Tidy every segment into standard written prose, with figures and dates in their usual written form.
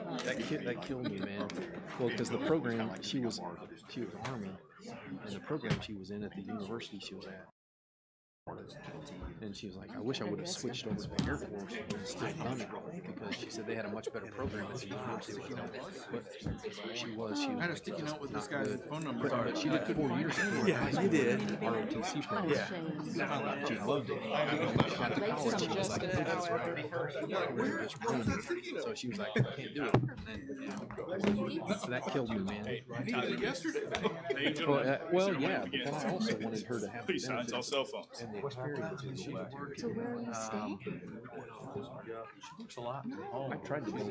That killed me, man. Well, because the program she was Army, and the program she was in at the university she was at. And she was like, I wish I would have switched over to the Air Force and still done it because she said they had a much better program at the university. But she I was had a like, sticky note with this not guy's good. phone number. But she did 4 years at Yeah, you did. ROTC program. Yeah. She loved it. Out of college, she was like, that's right. So she was like, I can't do it. And then that killed me, man. Yesterday. Well, yeah, but then I also wanted her to have the Peace signs benefits on cell phones. and the experiences she had. So where are you staying? She works a lot. I tried to go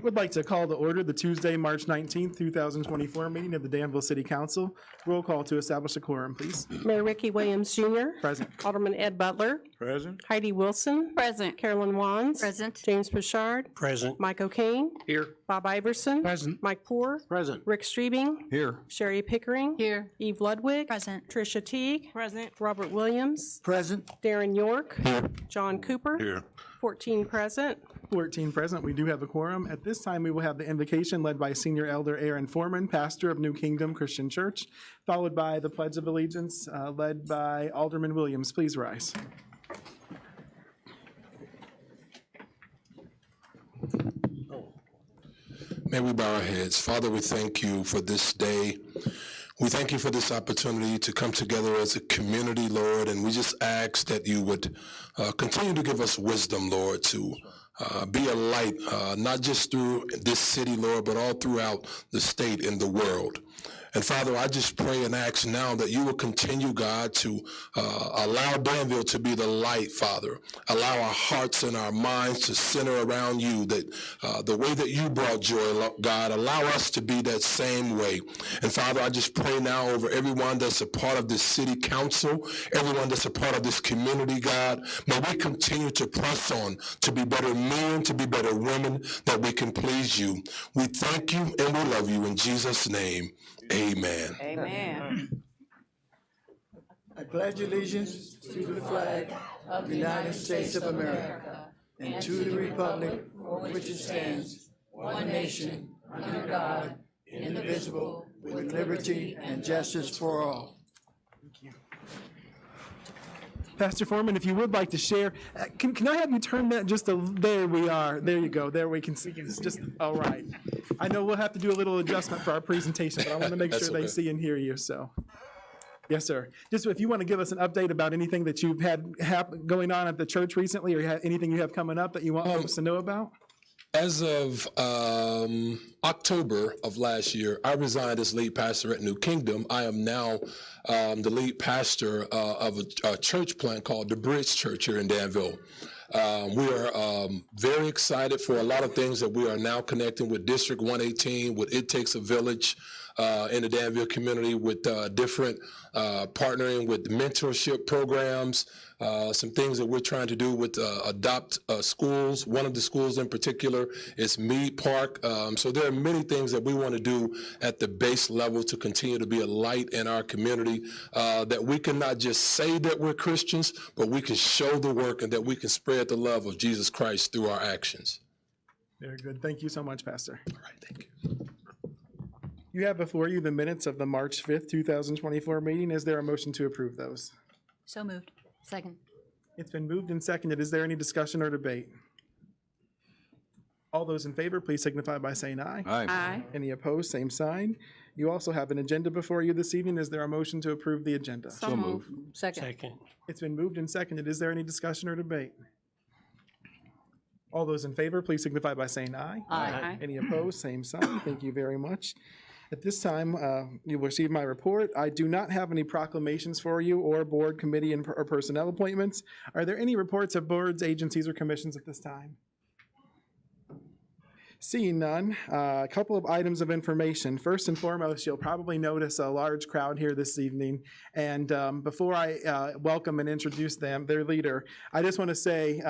Would like to call to order the Tuesday, March 19th, 2024 meeting of the Danville City Council. Roll call to establish a quorum, please. Mayor Ricky Williams Jr. Present. Alderman Ed Butler. Present. Heidi Wilson. Present. Carolyn Wands. Present. James Bouchard. Present. Mike O'Kane. Here. Bob Iverson. Present. Mike Poore. Present. Rick Streebing. Here. Sherry Pickering. Here. Eve Ludwig. Present. Tricia Teague. Present. Robert Williams. Present. Darren York. Here. John Cooper. Here. 14 present. 14 present. We do have a quorum. At this time, we will have the invocation led by Senior Elder Aaron Foreman, pastor of New Kingdom Christian Church, followed by the Pledge of Allegiance led by Alderman Williams. Please rise. May we bow our heads. Father, we thank you for this day. We thank you for this opportunity to come together as a community, Lord, and we just ask that you would continue to give us wisdom, Lord, to be a light, not just through this city, Lord, but all throughout the state and the world. And Father, I just pray and ask now that you will continue, God, to allow Danville to be the light, Father. Allow our hearts and our minds to center around you, that the way that you brought joy, God, allow us to be that same way. And Father, I just pray now over everyone that's a part of this city council, everyone that's a part of this community, God. May we continue to press on to be better men, to be better women, that we can please you. We thank you and we love you in Jesus' name. Amen. Amen. I pledge allegiance to the flag of the United States of America and to the republic for which it stands, one nation, under God, indivisible, with liberty and justice for all. Pastor Foreman, if you would like to share, can I have you turn that just there we are. There you go. There we can see. It's just, all right. I know we'll have to do a little adjustment for our presentation, but I want to make sure they see and hear you, so. Yes, sir. Just if you want to give us an update about anything that you've had going on at the church recently, or anything you have coming up that you want folks to know about? As of October of last year, I resigned as lead pastor at New Kingdom. I am now the lead pastor of a church plant called the Bridge Church here in Danville. We are very excited for a lot of things that we are now connecting with District 118, with It Takes a Village in the Danville community, with different partnering with mentorship programs, some things that we're trying to do with adopt schools. One of the schools in particular is Mead Park. So there are many things that we want to do at the base level to continue to be a light in our community, that we can not just say that we're Christians, but we can show the work and that we can spread the love of Jesus Christ through our actions. Very good. Thank you so much, Pastor. All right, thank you. You have before you the minutes of the March 5th, 2024 meeting. Is there a motion to approve those? So moved. Second. It's been moved and seconded. Is there any discussion or debate? All those in favor, please signify by saying aye. Aye. Any opposed, same sign. You also have an agenda before you this evening. Is there a motion to approve the agenda? So moved. Second. It's been moved and seconded. Is there any discussion or debate? All those in favor, please signify by saying aye. Aye. Any opposed, same sign. Thank you very much. At this time, you will receive my report. I do not have any proclamations for you or board, committee, or personnel appointments. Are there any reports of boards, agencies, or commissions at this time? Seeing none, a couple of items of information. First and foremost, you'll probably notice a large crowd here this evening. And before I welcome and introduce them, their leader, I just want to say,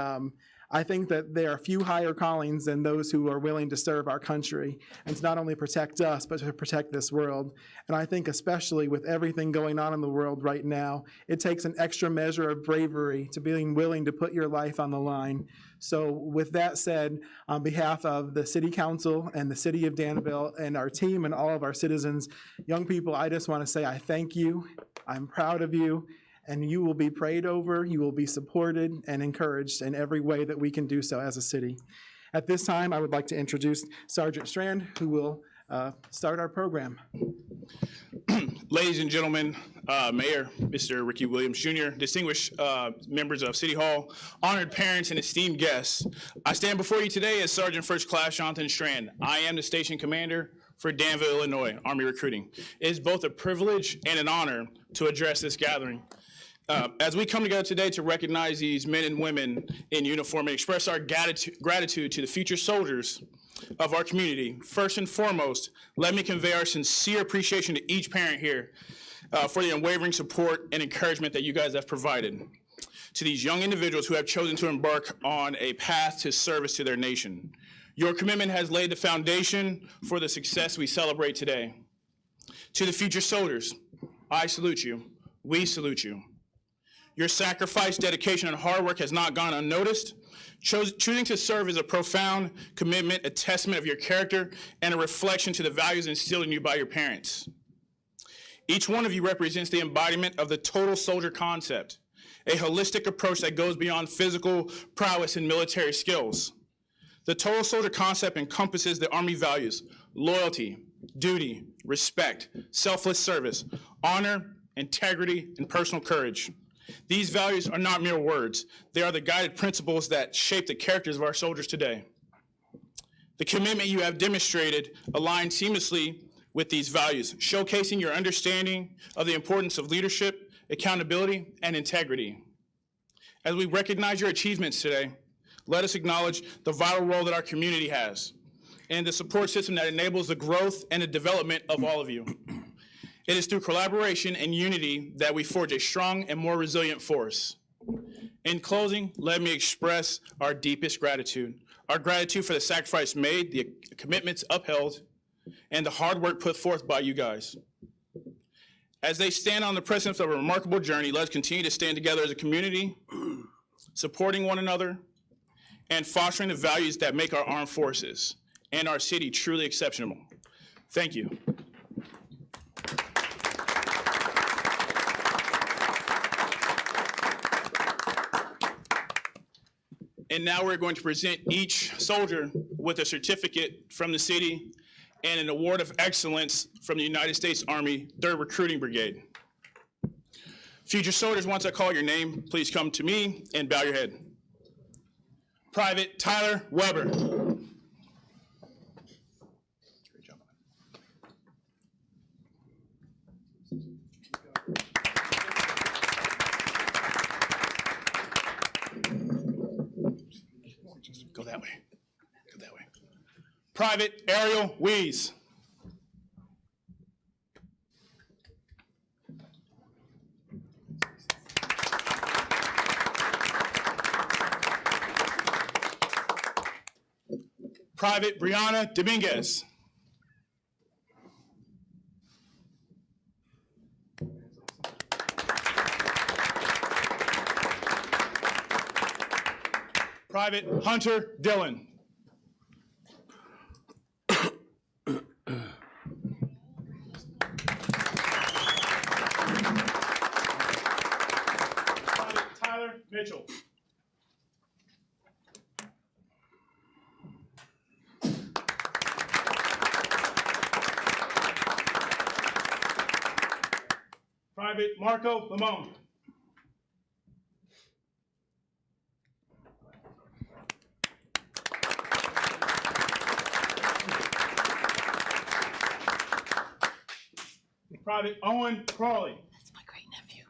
I think that there are few higher callings than those who are willing to serve our country and to not only protect us, but to protect this world. And I think especially with everything going on in the world right now, it takes an extra measure of bravery to being willing to put your life on the line. So with that said, on behalf of the City Council and the City of Danville and our team and all of our citizens, young people, I just want to say I thank you. I'm proud of you. And you will be prayed over, you will be supported and encouraged in every way that we can do so as a city. At this time, I would like to introduce Sergeant Strand, who will start our program. Ladies and gentlemen, Mayor, Mr. Ricky Williams Jr., distinguished members of City Hall, honored parents, and esteemed guests, I stand before you today as Sergeant First Class Jonathan Strand. I am the station commander for Danville, Illinois, Army Recruiting. It is both a privilege and an honor to address this gathering. As we come together today to recognize these men and women in uniform and express our gratitude to the future soldiers of our community, first and foremost, let me convey our sincere appreciation to each parent here for the unwavering support and encouragement that you guys have provided to these young individuals who have chosen to embark on a path to service to their nation. Your commitment has laid the foundation for the success we celebrate today. To the future soldiers, I salute you. We salute you. Your sacrifice, dedication, and hard work has not gone unnoticed. Choosing to serve is a profound commitment, a testament of your character, and a reflection to the values instilled in you by your parents. Each one of you represents the embodiment of the total soldier concept, a holistic approach that goes beyond physical prowess and military skills. The total soldier concept encompasses the Army values: loyalty, duty, respect, selfless service, honor, integrity, and personal courage. These values are not mere words. They are the guided principles that shape the characters of our soldiers today. The commitment you have demonstrated aligns seamlessly with these values, showcasing your understanding of the importance of leadership, accountability, and integrity. As we recognize your achievements today, let us acknowledge the vital role that our community has and the support system that enables the growth and the development of all of you. It is through collaboration and unity that we forge a strong and more resilient force. In closing, let me express our deepest gratitude. Our gratitude for the sacrifice made, the commitments upheld, and the hard work put forth by you guys. As they stand on the precipice of a remarkable journey, let's continue to stand together as a community, supporting one another, and fostering the values that make our armed forces and our city truly exceptional. Thank you. And now we're going to present each soldier with a certificate from the city and an award of excellence from the United States Army 3rd Recruiting Brigade. Future soldiers, once I call your name, please come to me and bow your head. Private Tyler Weber. Great job. Go that way. Go that way. Private Ariel Wees. Private Brianna Dominguez. Private Hunter Dillon. Private Tyler Mitchell. Private Marco Lamone. Private Owen Crawley. That's my great nephew.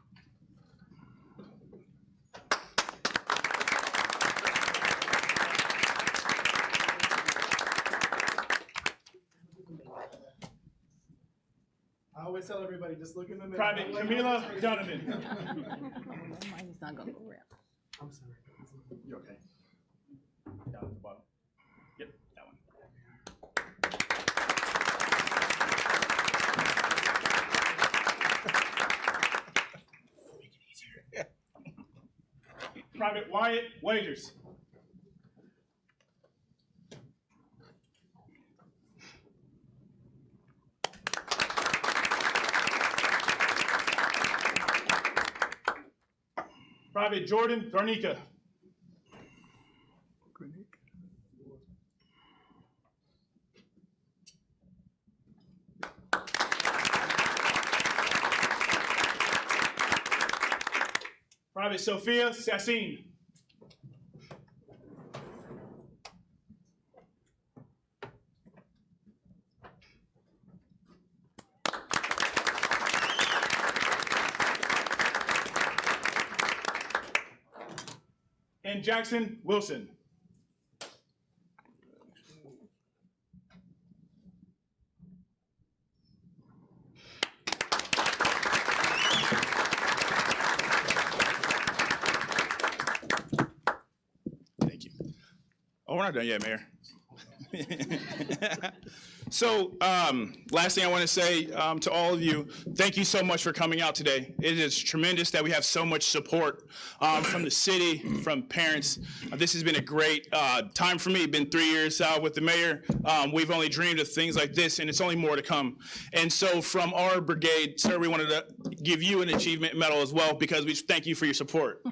I always tell everybody, just look in the middle. Private Camila Donovan. Mine is not gonna go around. I'm sorry. You okay? Down at the bottom. Yep, that one. Make it easier. Private Wyatt Wagers. Private Jordan Garnica. Private Sophia Sassin. And Jackson Wilson. we're not done yet, Mayor. So, last thing I want to say to all of you, thank you so much for coming out today. It is tremendous that we have so much support from the city, from parents. This has been a great time for me. It's been 3 years with the mayor. We've only dreamed of things like this, and it's only more to come. And so from our brigade, sir, we wanted to give you an achievement medal as well, because we thank you for your support.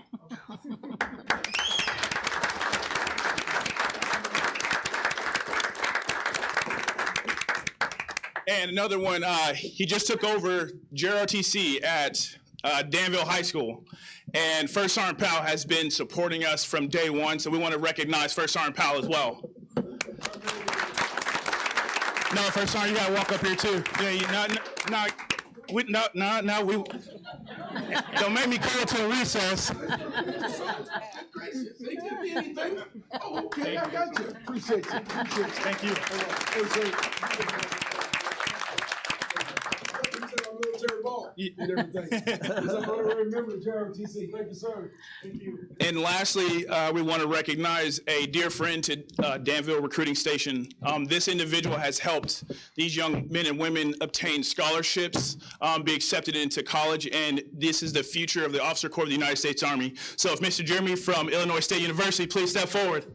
And another one, he just took over JROTC at Danville High School. And First Sergeant Powell has been supporting us from day one, so we want to recognize First Sergeant Powell as well. No, First Sergeant, you got to walk up here too. Yeah, we don't make me call to a recess. Oh, okay, I got you. Appreciate you. Thank you. Military ball and everything. I'm honorary member of JROTC. Thank you, sir. Thank you. And lastly, we want to recognize a dear friend to Danville Recruiting Station. This individual has helped these young men and women obtain scholarships, be accepted into college, and this is the future of the Officer Corps of the United States Army. So if Mr. Jeremy from Illinois State University, please step forward.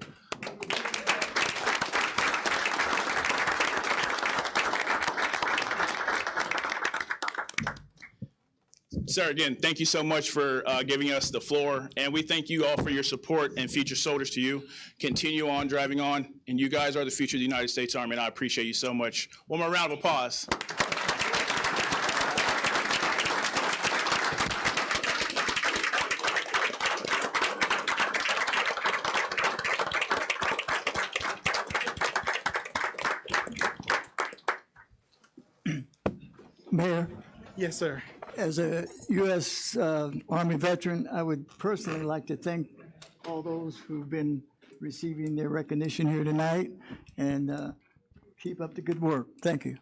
Sir, again, thank you so much for giving us the floor, and we thank you all for your support, and future soldiers to you. Continue on driving on, and you guys are the future of the United States Army, and I appreciate you so much. One more round of applause. Mayor, Yes, sir. as a U.S. Army veteran, I would personally like to thank all those who've been receiving their recognition here tonight, and keep up the good work. Thank you.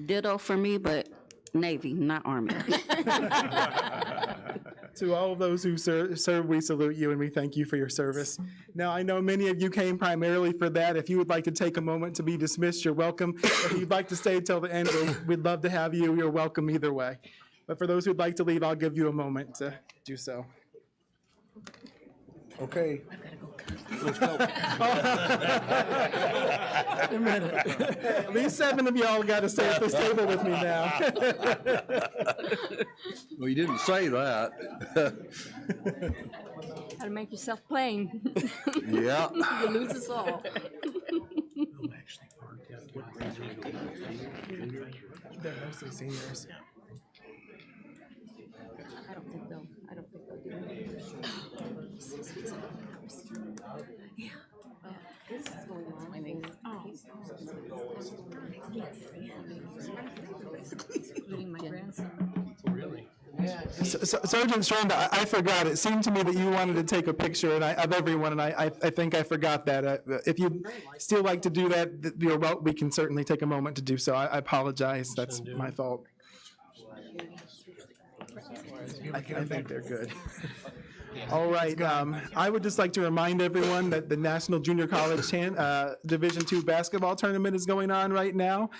Ditto for me, but Navy, not Army. To all of those who serve, we salute you and we thank you for your service. Now, I know many of you came primarily for that. If you would like to take a moment to be dismissed, you're welcome. If you'd like to stay till the end, we'd love to have you. You're welcome either way. But for those who'd like to leave, I'll give you a moment to do so. Okay. Let's go. A minute. At least 7 of y'all got to stay at this table with me now. Well, you didn't say that. How to make yourself plain. Yeah. You lose us all. They're mostly seniors. I don't think they'll do it. Yeah. This is going on. My name. Oh. Yes. Including my grandson. Sergeant Stronda, I forgot. It seemed to me that you wanted to take a picture of everyone, and I think I forgot that. If you'd still like to do that, we can certainly take a moment to do so. I apologize. That's my fault. I think they're good. All right. I would just like to remind everyone that the National Junior College Division II basketball tournament is going on right now.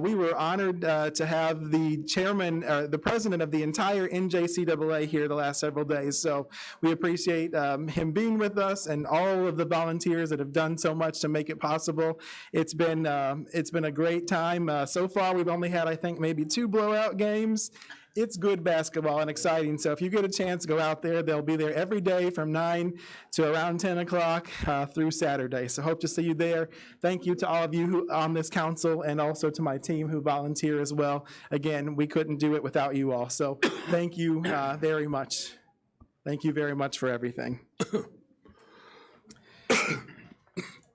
We were honored to have the chairman, the president of the entire NJCAA here the last several days. So we appreciate him being with us and all of the volunteers that have done so much to make it possible. It's been a great time. So far, we've only had, I think, maybe 2 blowout games. It's good basketball and exciting. So if you get a chance, go out there. They'll be there every day from 9 to around 10 o'clock through Saturday. So hope to see you there. Thank you to all of you who on this council and also to my team who volunteer as well. Again, we couldn't do it without you all. So thank you very much. Thank you very much for everything.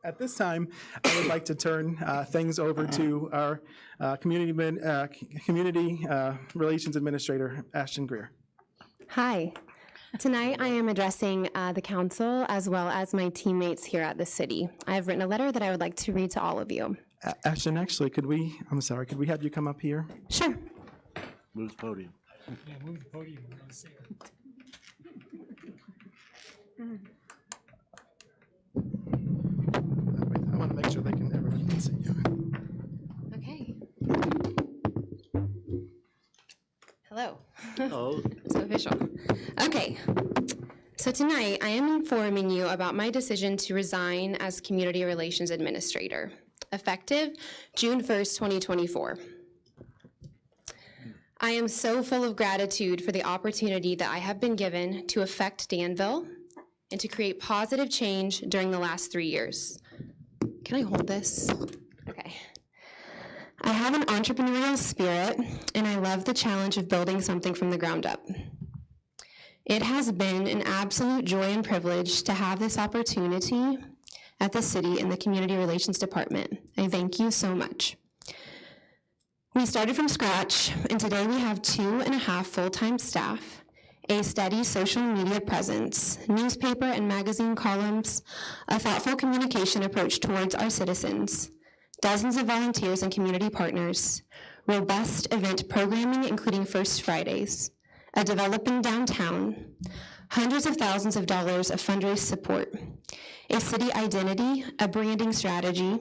At this time, I would like to turn things over to our Community Relations Administrator, Ashton Greer. Hi. Tonight I am addressing the council as well as my teammates here at the city. I have written a letter that I would like to read to all of you. Ashton, actually, could we have you come up here? Sure. Move the podium. Yeah, move the podium. sure everybody can see you. Okay. Hello. Oh, So official. Okay. So tonight, I am informing you about my decision to resign as Community Relations Administrator, effective June 1st, 2024. I am so full of gratitude for the opportunity that I have been given to affect Danville and to create positive change during the last 3 years. Can I hold this? Okay. I have an entrepreneurial spirit, and I love the challenge of building something from the ground up. It has been an absolute joy and privilege to have this opportunity at the city in the Community Relations Department. I thank you so much. We started from scratch, and today we have 2.5 full-time staff, a steady social media presence, newspaper and magazine columns, a thoughtful communication approach towards our citizens, dozens of volunteers and community partners, robust event programming including First Fridays, a developing downtown, hundreds of thousands of dollars of fundraise support, a city identity, a branding strategy,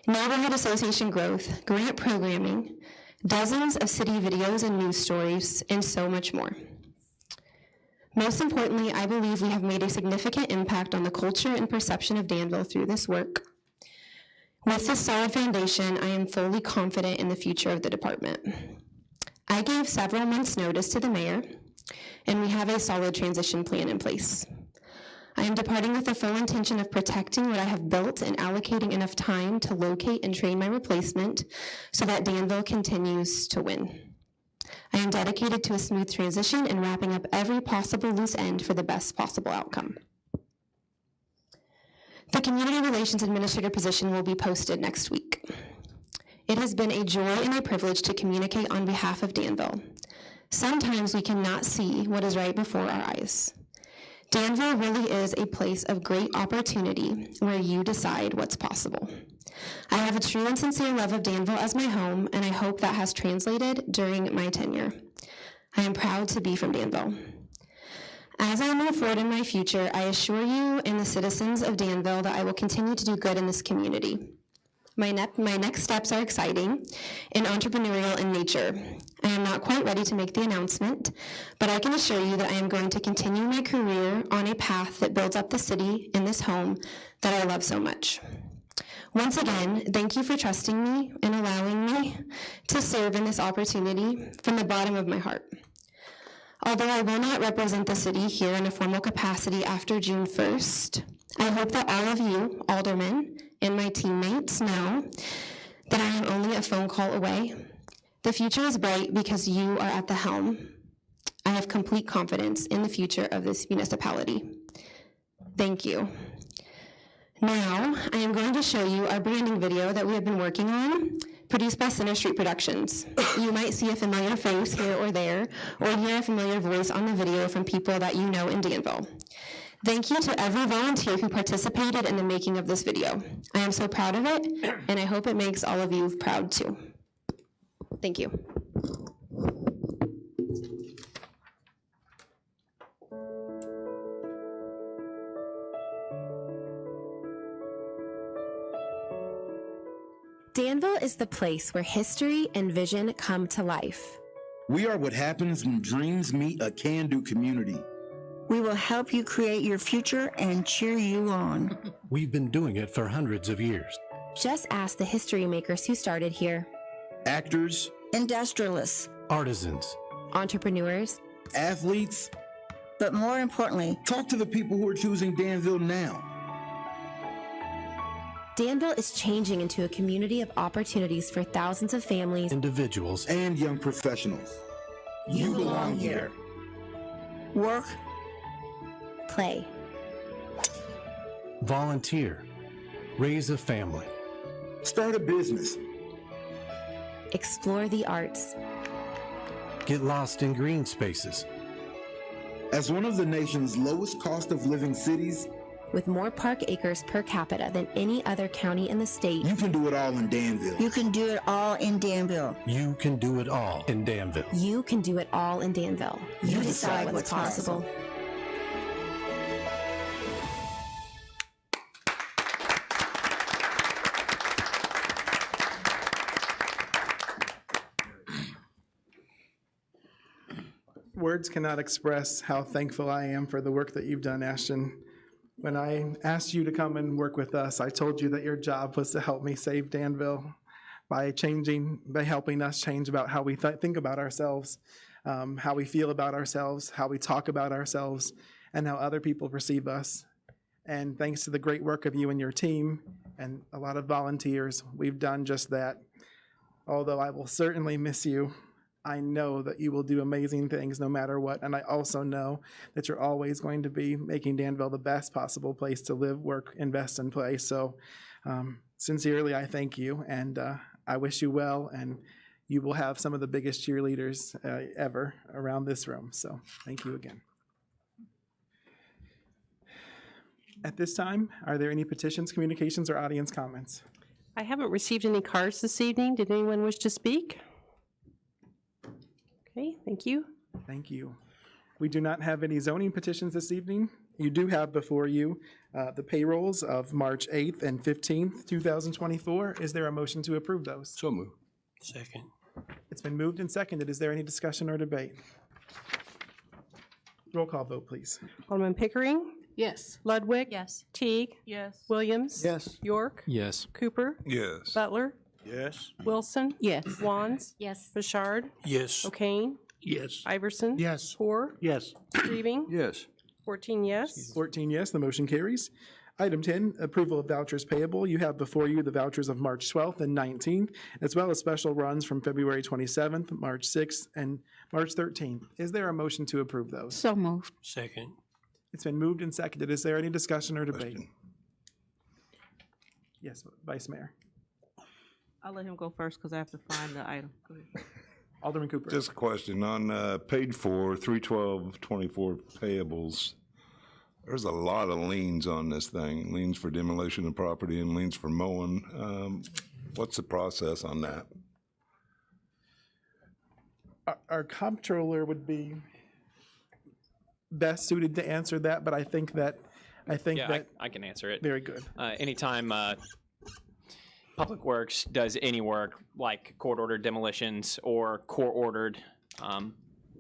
neighborhood association growth, grant programming, dozens of city videos and news stories, and so much more. Most importantly, I believe we have made a significant impact on the culture and perception of Danville through this work. With this solid foundation, I am fully confident in the future of the department. I gave several months' notice to the mayor, and we have a solid transition plan in place. I am departing with the full intention of protecting what I have built and allocating enough time to locate and train my replacement so that Danville continues to win. I am dedicated to a smooth transition and wrapping up every possible loose end for the best possible outcome. The Community Relations Administrator position will be posted next week. It has been a joy and a privilege to communicate on behalf of Danville. Sometimes we cannot see what is right before our eyes. Danville really is a place of great opportunity where you decide what's possible. I have a true and sincere love of Danville as my home, and I hope that has translated during my tenure. I am proud to be from Danville. As I move forward in my future, I assure you and the citizens of Danville that I will continue to do good in this community. My next steps are exciting and entrepreneurial in nature. I am not quite ready to make the announcement, but I can assure you that I am going to continue my career on a path that builds up the city in this home that I love so much. Once again, thank you for trusting me and allowing me to serve in this opportunity from the bottom of my heart. Although I will not represent the city here in a formal capacity after June 1st, I hope that all of you, aldermen, and my teammates know that I am only a phone call away. The future is bright because you are at the helm. I have complete confidence in the future of this municipality. Thank you. Now, I am going to show you our branding video that we have been working on, produced by Center Street Productions. You might see a familiar face here or there, or hear a familiar voice on the video from people that you know in Danville. Thank you to every volunteer who participated in the making of this video. I am so proud of it, and I hope it makes all of you proud too. Thank you. Danville is the place where history and vision come to life. We are what happens when dreams meet a can-do community. We will help you create your future and cheer you on. We've been doing it for hundreds of years. Just ask the history makers who started here. Actors, industrialists, artisans, entrepreneurs, athletes, but more importantly, talk to the people who are choosing Danville now. Danville is changing into a community of opportunities for thousands of families, individuals, and young professionals. You belong here. Work, play, volunteer, raise a family, start a business, explore the arts, get lost in green spaces. As one of the nation's lowest cost of living cities, with more park acres per capita than any other county in the state, you can do it all in Danville. You can do it all in Danville. You can do it all in Danville. You can do it all in Danville. You decide what's possible. Words cannot express how thankful I am for the work that you've done, Ashton. When I asked you to come and work with us, I told you that your job was to help me save Danville by helping us change about how we think about ourselves, how we feel about ourselves, how we talk about ourselves, and how other people perceive us. And thanks to the great work of you and your team and a lot of volunteers, we've done just that. Although I will certainly miss you, I know that you will do amazing things no matter what. And I also know that you're always going to be making Danville the best possible place to live, work, invest, and play. So sincerely, I thank you, and I wish you well, and you will have some of the biggest cheerleaders ever around this room. So thank you again. At this time, are there any petitions, communications, or audience comments? I haven't received any cards this evening. Did anyone wish to speak? Okay, thank you. Thank you. We do not have any zoning petitions this evening. You do have before you the payrolls of March 8th and 15th, 2024. Is there a motion to approve those? So moved. Second. It's been moved and seconded. Is there any discussion or debate? Roll call vote, please. Alderman Pickering? Yes. Ludwig? Yes. Teague? Yes. Williams? Yes. York? Yes. Cooper? Yes. Butler? Yes. Wilson? Yes. Wands? Yes. Richard? Yes. O'Kane? Yes. Iverson? Yes. Hoare? Yes. Grieving? Yes. 14 yes. 14 yes, the motion carries. Item 10, approval of vouchers payable. You have before you the vouchers of March 12th and 19th, as well as special runs from February 27th, March 6th, and March 13th. Is there a motion to approve those? So moved. Second. It's been moved and seconded. Is there any discussion or debate? Question. Yes, Vice Mayor. I'll let him go first because I have to find the item. Go ahead. Alderman Cooper. Just a question on page 4, 31224 payables. There's a lot of liens on this thing, liens for demolition of property and liens for mowing. What's the process on that? Our comptroller would be best suited to answer that, but I think that I can answer it. Very good. Anytime Public Works does any work like court-ordered demolitions or court-ordered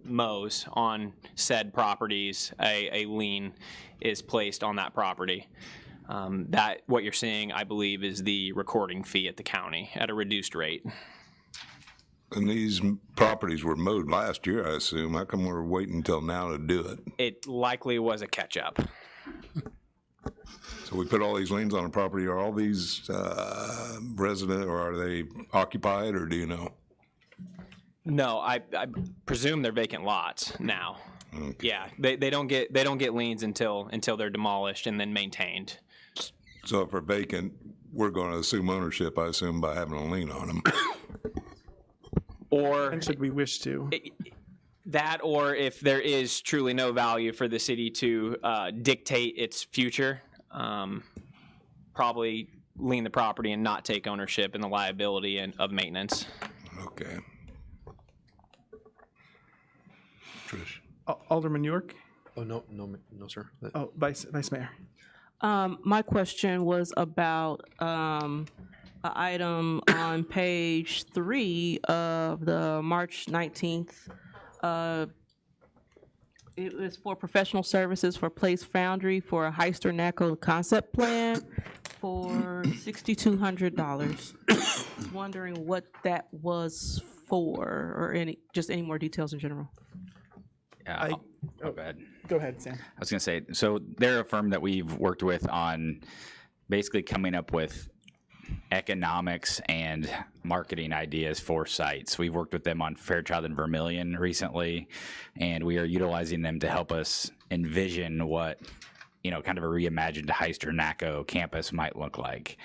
mows on said properties, a lien is placed on that property. That what you're seeing, I believe, is the recording fee at the county at a reduced rate. And these properties were mowed last year, I assume. How come we're waiting until now to do it? It likely was a catch-up. So we put all these liens on a property. Are all these resident, or are they occupied, or do you know? No, I presume they're vacant lots now. Okay. Yeah, they don't get liens until they're demolished and then maintained. So if they're vacant, we're going to assume ownership, I assume, by having a lien on them. Or and should we wish to? That, or if there is truly no value for the city to dictate its future, probably lien the property and not take ownership and the liability of maintenance. Okay. Trish. Alderman York. Oh, no, sir. Oh, Vice Mayor. My question was about an item on page 3 of the March 19th. It was for professional services for Place Foundry for a Heister NACO concept plan for $6,200. Wondering what that was for, or any more details in general. Yeah. Go ahead. Go ahead, Sam. I was going to say, so they're a firm that we've worked with on basically coming up with economics and marketing ideas for sites. We've worked with them on Fairchild and Vermilion recently, and we are utilizing them to help us envision what, kind of a reimagined Heister NACO campus might look like.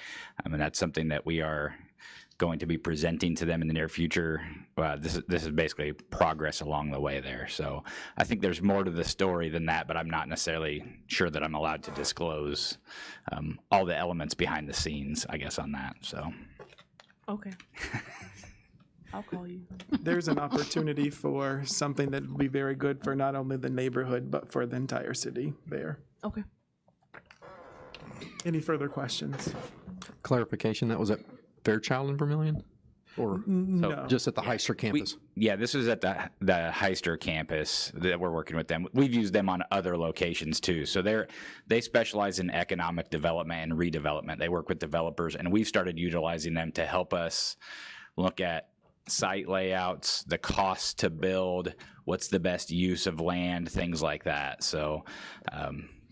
And that's something that we are going to be presenting to them in the near future. This is basically progress along the way there. So I think there's more to the story than that, but I'm not necessarily sure that I'm allowed to disclose all the elements behind the scenes, I guess, on that. So. Okay. I'll call you. There's an opportunity for something that would be very good for not only the neighborhood, but for the entire city there. Okay. Any further questions? Clarification, that was at Fairchild and Vermilion? Or No. just at the Heister campus? Yeah, this was at the Heister campus that we're working with them. We've used them on other locations too. So they specialize in economic development and redevelopment. They work with developers, and we've started utilizing them to help us look at site layouts, the cost to build, what's the best use of land, things like that. So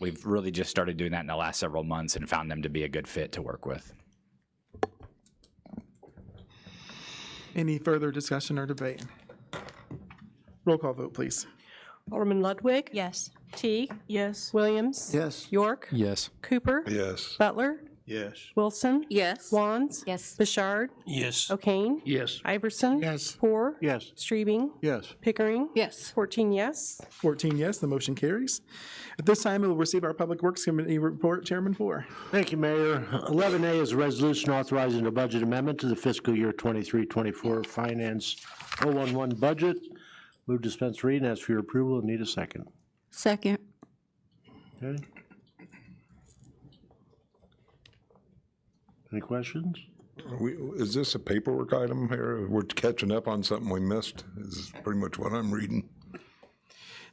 we've really just started doing that in the last several months and found them to be a good fit to work with. Any further discussion or debate? Roll call vote, please. Alderman Ludwig? Yes. Teague? Yes. Williams? Yes. York? Yes. Cooper? Yes. Butler? Yes. Wilson? Yes. Wands? Yes. Bouchard? Yes. O'Kane? Yes. Iverson? Yes. Poor? Yes. Streebing? Yes. Pickering? Yes. 14 yes. 14 yes, the motion carries. At this time, we will receive our Public Works Committee report. Chairman Poor. Thank you, Mayor. 11A is a resolution authorizing a budget amendment to the fiscal year 23-24 Finance 011 budget. Move to dispense reading. Ask for your approval and need a second. Second. Okay. Any questions? Is this a paperwork item here? We're catching up on something we missed, is pretty much what I'm reading.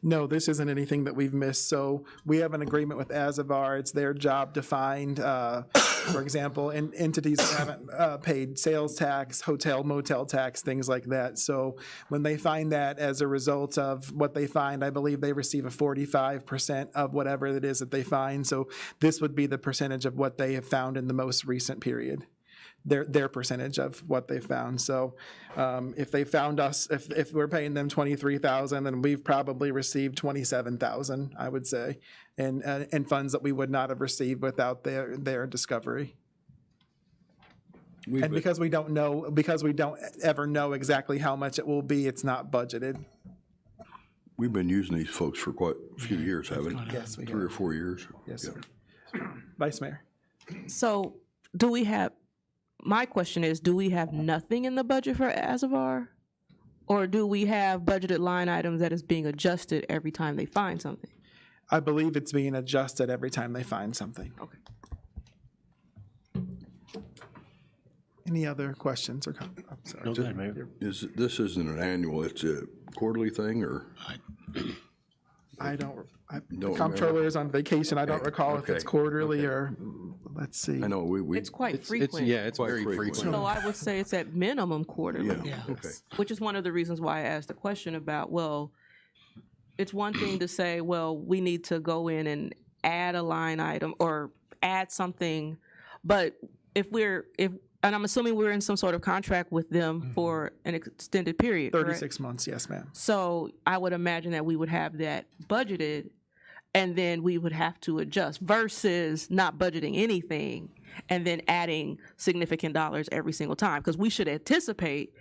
No, this isn't anything that we've missed. So we have an agreement with Azavar. It's their job to find, for example, entities that haven't paid sales tax, hotel, motel tax, things like that. So when they find that as a result of what they find, I believe they receive a 45% of whatever it is that they find. So this would be the percentage of what they have found in the most recent period. Their percentage of what they found. So if they found us, if we're paying them $23,000, then we've probably received $27,000, I would say, in funds that we would not have received without their discovery. And because we don't ever know exactly how much it will be, it's not budgeted. We've been using these folks for quite a few years, haven't we? Yes, we have. 3 or 4 years. Yes, sir. Vice Mayor. So do we have, my question is, do we have nothing in the budget for Azavar? Or do we have budgeted line items that is being adjusted every time they find something? I believe it's being adjusted every time they find something. Okay. Any other questions or comments? I'm sorry. No, go ahead, Mayor. This isn't an annual, it's a quarterly thing, or? The comptroller is on vacation. I don't recall if it's quarterly or, let's see. I know, we. It's quite frequent. It's very frequent. So I would say it's at minimum quarterly. Yeah, okay. Which is one of the reasons why I asked the question about, well, it's one thing to say, well, we need to go in and add a line item or add something, but and I'm assuming we're in some sort of contract with them for an extended period, 36 months, yes, ma'am. So I would imagine that we would have that budgeted, and then we would have to adjust versus not budgeting anything and then adding significant dollars every single time, because we should anticipate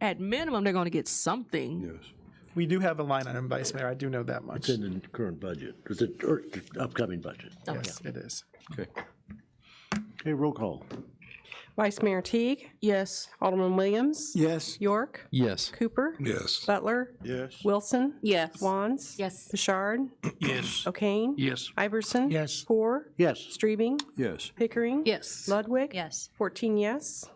at minimum they're going to get something. Yes. We do have a line item, Vice Mayor. I do know that much. It's in the current budget. It's the upcoming budget. Yes, it is. Okay. Okay, roll call. Vice Mayor Teague? Yes. Alderman Williams? Yes. York? Yes. Cooper? Yes. Butler? Yes. Wilson? Yes. Wands? Yes. Bouchard? Yes. O'Kane? Yes. Iverson? Yes. Poor? Yes. Streebing? Yes. Pickering? Yes. Ludwig? Yes. 14 yes.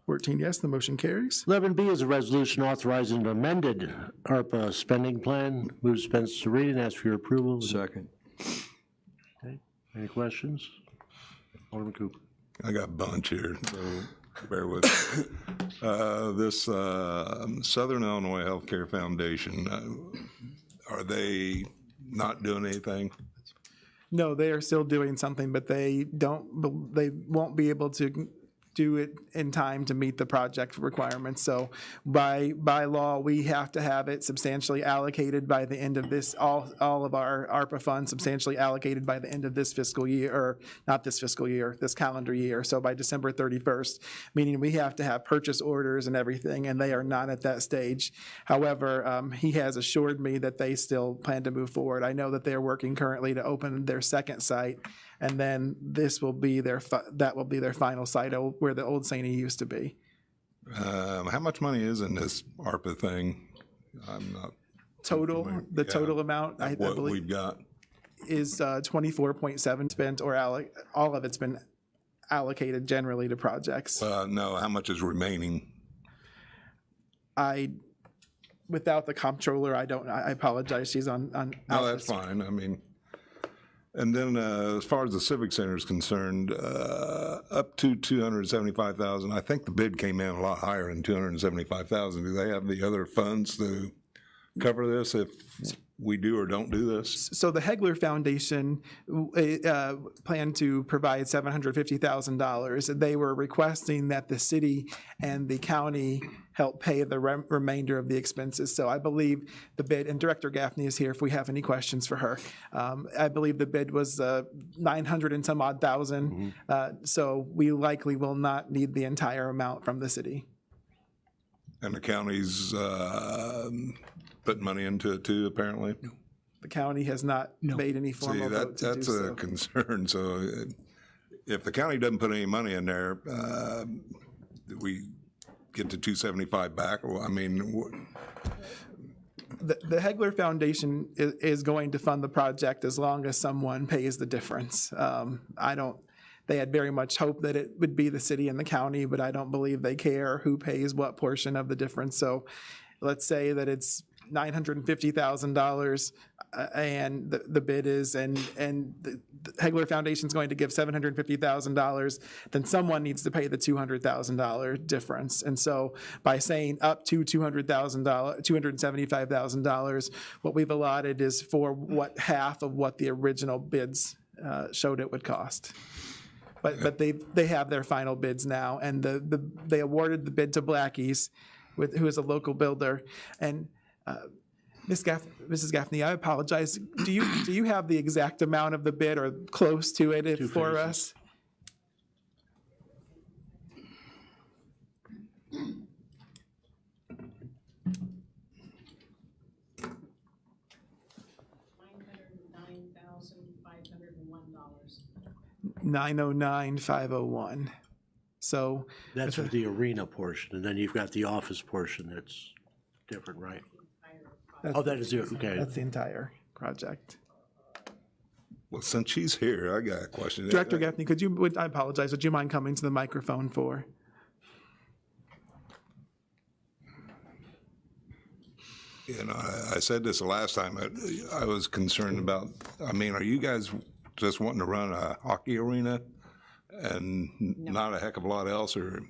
14 yes, the motion carries. 11B is a resolution authorizing an amended ARPA spending plan. Move to dispense to reading. Ask for your approval. Second. Okay. Any questions? Alderman Cooper. I got a bunch here, so bear with me. This Southern Illinois Healthcare Foundation, are they not doing anything? No, they are still doing something, but they won't be able to do it in time to meet the project requirements. So by law, we have to have it substantially allocated by the end of this, all of our ARPA funds substantially allocated by the end of this fiscal year, or not this fiscal year, this calendar year. So by December 31st, meaning we have to have purchase orders and everything, and they are not at that stage. However, he has assured me that they still plan to move forward. I know that they're working currently to open their second site, and then this will be that will be their final site where the old Saint used to be. How much money is in this ARPA thing? I'm not. Total, familiar. the total amount, I What believe, we've got. is 24.7 spent, or all of it's been allocated generally to projects. No, how much is remaining? I without the comptroller, I apologize. She's on No, out that's this- fine. I mean, and then as far as the Civic Center is concerned, up to 275,000. I think the bid came in a lot higher than 275,000. Do they have the other funds to cover this if we do or don't do this? So the Hegler Foundation planned to provide $750,000. They were requesting that the city and the county help pay the remainder of the expenses. So I believe the bid, and Director Gaffney is here if we have any questions for her. I believe the bid was 900 and some odd thousand. So we likely will not need the entire amount from the city. And the county's put money into it too, apparently? No. The county has not made any formal vote to That's do a so. concern. So if the county doesn't put any money in there, do we get the 275 back? Well, I mean, The Hegler Foundation is going to fund the project as long as someone pays the difference. They had very much hoped that it would be the city and the county, but I don't believe they care who pays what portion of the difference. So let's say that it's $950,000 and the bid is, and the Hegler Foundation is going to give $750,000, then someone needs to pay the $200,000 difference. And so by saying up to $275,000, what we've allotted is for half of what the original bids showed it would cost. But they have their final bids now, and they awarded the bid to Blackie's, who is a local builder. And Mrs. Gaffney, I apologize. Do you have the exact amount of the bid or close to it for us? $909,501. So That's for the arena portion, and then you've got the office portion that's different, right? That is it, okay. That's the entire project. well, since she's here, I got a question. Director Gaffney, I apologize, would you mind coming to the microphone for? You know, I said this the last time. I was concerned about, I mean, are you guys just wanting to run a hockey arena and not a heck of a lot else, or?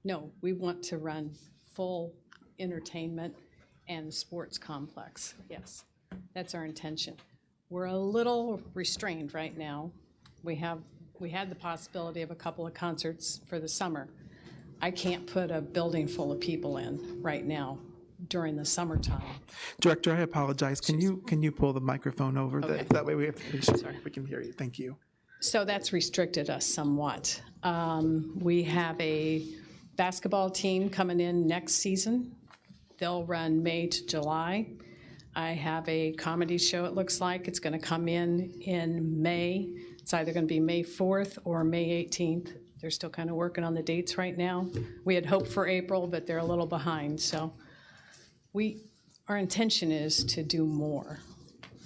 No, we want to run full entertainment and sports complex, yes. That's our intention. We're a little restrained right now. We had the possibility of a couple of concerts for the summer. I can't put a building full of people in right now during the summertime. Director, I apologize. Can you pull the microphone over? Okay. That way we can hear you. Thank you. So that's restricted us somewhat. We have a basketball team coming in next season. They'll run May to July. I have a comedy show, it looks like. It's going to come in May. It's either going to be May 4th or May 18th. They're still kind of working on the dates right now. We had hoped for April, but they're a little behind. So our intention is to do more.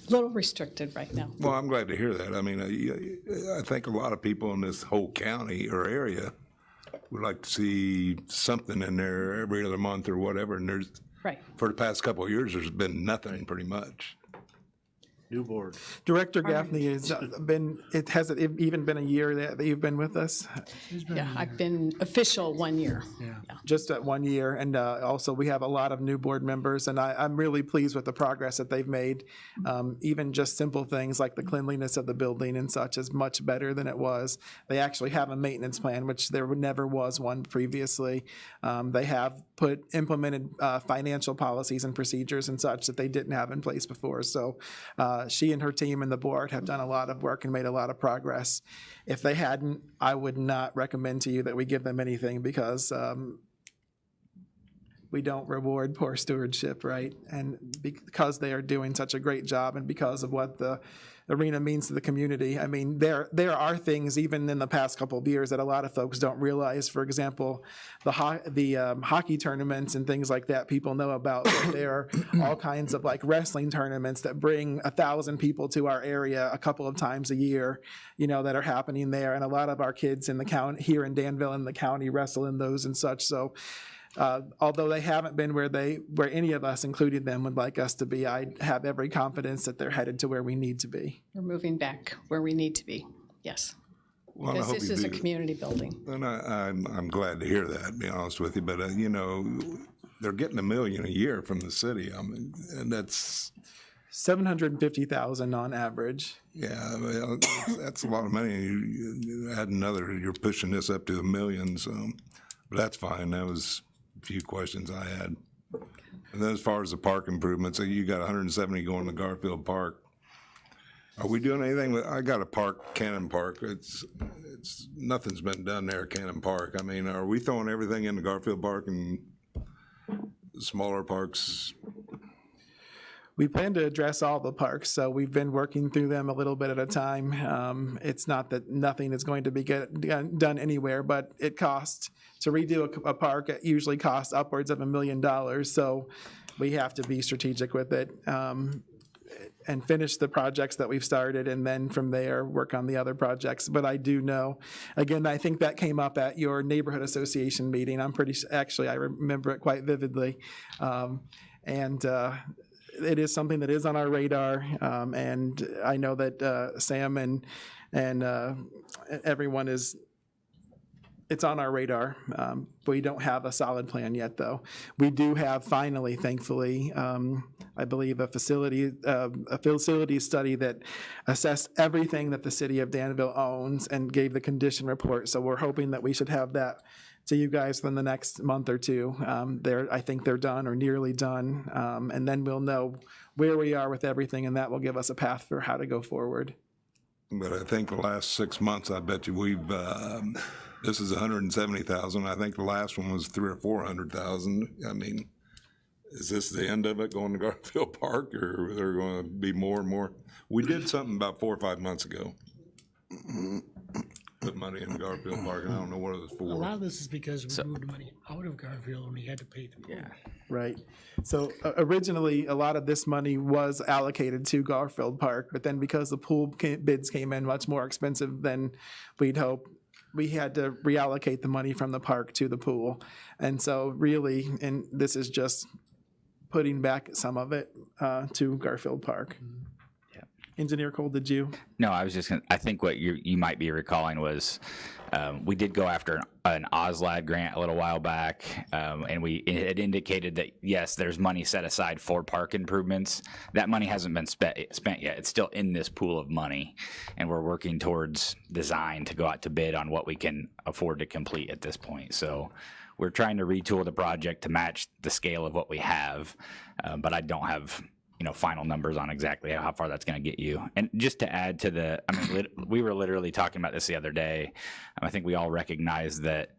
A little restricted right now. Well, I'm glad to hear that. I mean, I think a lot of people in this whole county or area would like to see something in there every other month or whatever, and there's, right. For the past couple of years, there's been nothing pretty much. New board. Director Gaffney, has it even been a year that you've been with us? Yeah, I've been official 1 year. Yeah. Just at 1 year, and also we have a lot of new board members, and I'm really pleased with the progress that they've made. Even just simple things like the cleanliness of the building and such is much better than it was. They actually have a maintenance plan, which there never was one previously. They have implemented financial policies and procedures and such that they didn't have in place before. So she and her team and the board have done a lot of work and made a lot of progress. If they hadn't, I would not recommend to you that we give them anything, because we don't reward poor stewardship, right? And because they are doing such a great job, and because of what the arena means to the community. I mean, there are things even in the past couple of years that a lot of folks don't realize. For example, the hockey tournaments and things like that people know about. But there are all kinds of like wrestling tournaments that bring 1,000 people to our area a couple of times a year, that are happening there. And a lot of our kids in the county here in Danville and the county wrestle in those and such. So although they haven't been where any of us, including them, would like us to be, I have every confidence that they're headed to where we need to be. We're moving back where we need to be, yes. Well, I Because hope this you is a do. community building. And I'm glad to hear that, to be honest with you, but, they're getting $1 million a year from the city, and that's... 750,000 on average. Yeah, well, that's a lot of money. You add another, you're pushing this up to $1 million, so, but that's fine. That was a few questions I had. And then as far as the park improvements, you got 170 going to Garfield Park. Are we doing anything with, I got a park, Cannon Park. It's nothing's been done there at Cannon Park. I mean, are we throwing everything into Garfield Park and the smaller parks? We plan to address all the parks, so we've been working through them a little bit at a time. It's not that nothing is going to be done anywhere, but it costs. To redo a park, it usually costs upwards of $1 million, so we have to be strategic with it and finish the projects that we've started, and then from there, work on the other projects. But I do know, again, I think that came up at your neighborhood association meeting. I remember it quite vividly. It is something that is on our radar, and I know that Sam and everyone it's on our radar. We don't have a solid plan yet, though. We do have finally, thankfully, I believe a facility study that assessed everything that the city of Danville owns and gave the condition report. So we're hoping that we should have that to you guys within the next month or two. I think they're done or nearly done, and then we'll know where we are with everything, and that will give us a path for how to go forward. But I think the last 6 months, I bet you we've, this is 170,000. I think the last one was 300,000 or 400,000. I mean, is this the end of it going to Garfield Park, or are there going to be more and more? We did something about 4 or 5 months ago. Put money in Garfield Park, and I don't know what it was for. A lot of this is because we moved money out of Garfield and we had to pay the pool. Yeah. Right. So originally, a lot of this money was allocated to Garfield Park, but then because the pool bids came in much more expensive than we'd hoped, we had to reallocate the money from the park to the pool. And so really, and this is just putting back some of it to Garfield Park. Engineer Cole, did you? No, I was just I think what you might be recalling was we did go after an OSLAD grant a little while back, and it indicated that, yes, there's money set aside for park improvements. That money hasn't been spent yet. It's still in this pool of money, and we're working towards design to go out to bid on what we can afford to complete at this point. So we're trying to retool the project to match the scale of what we have, but I don't have final numbers on exactly how far that's going to get you. And just to add to we were literally talking about this the other day. I think we all recognize that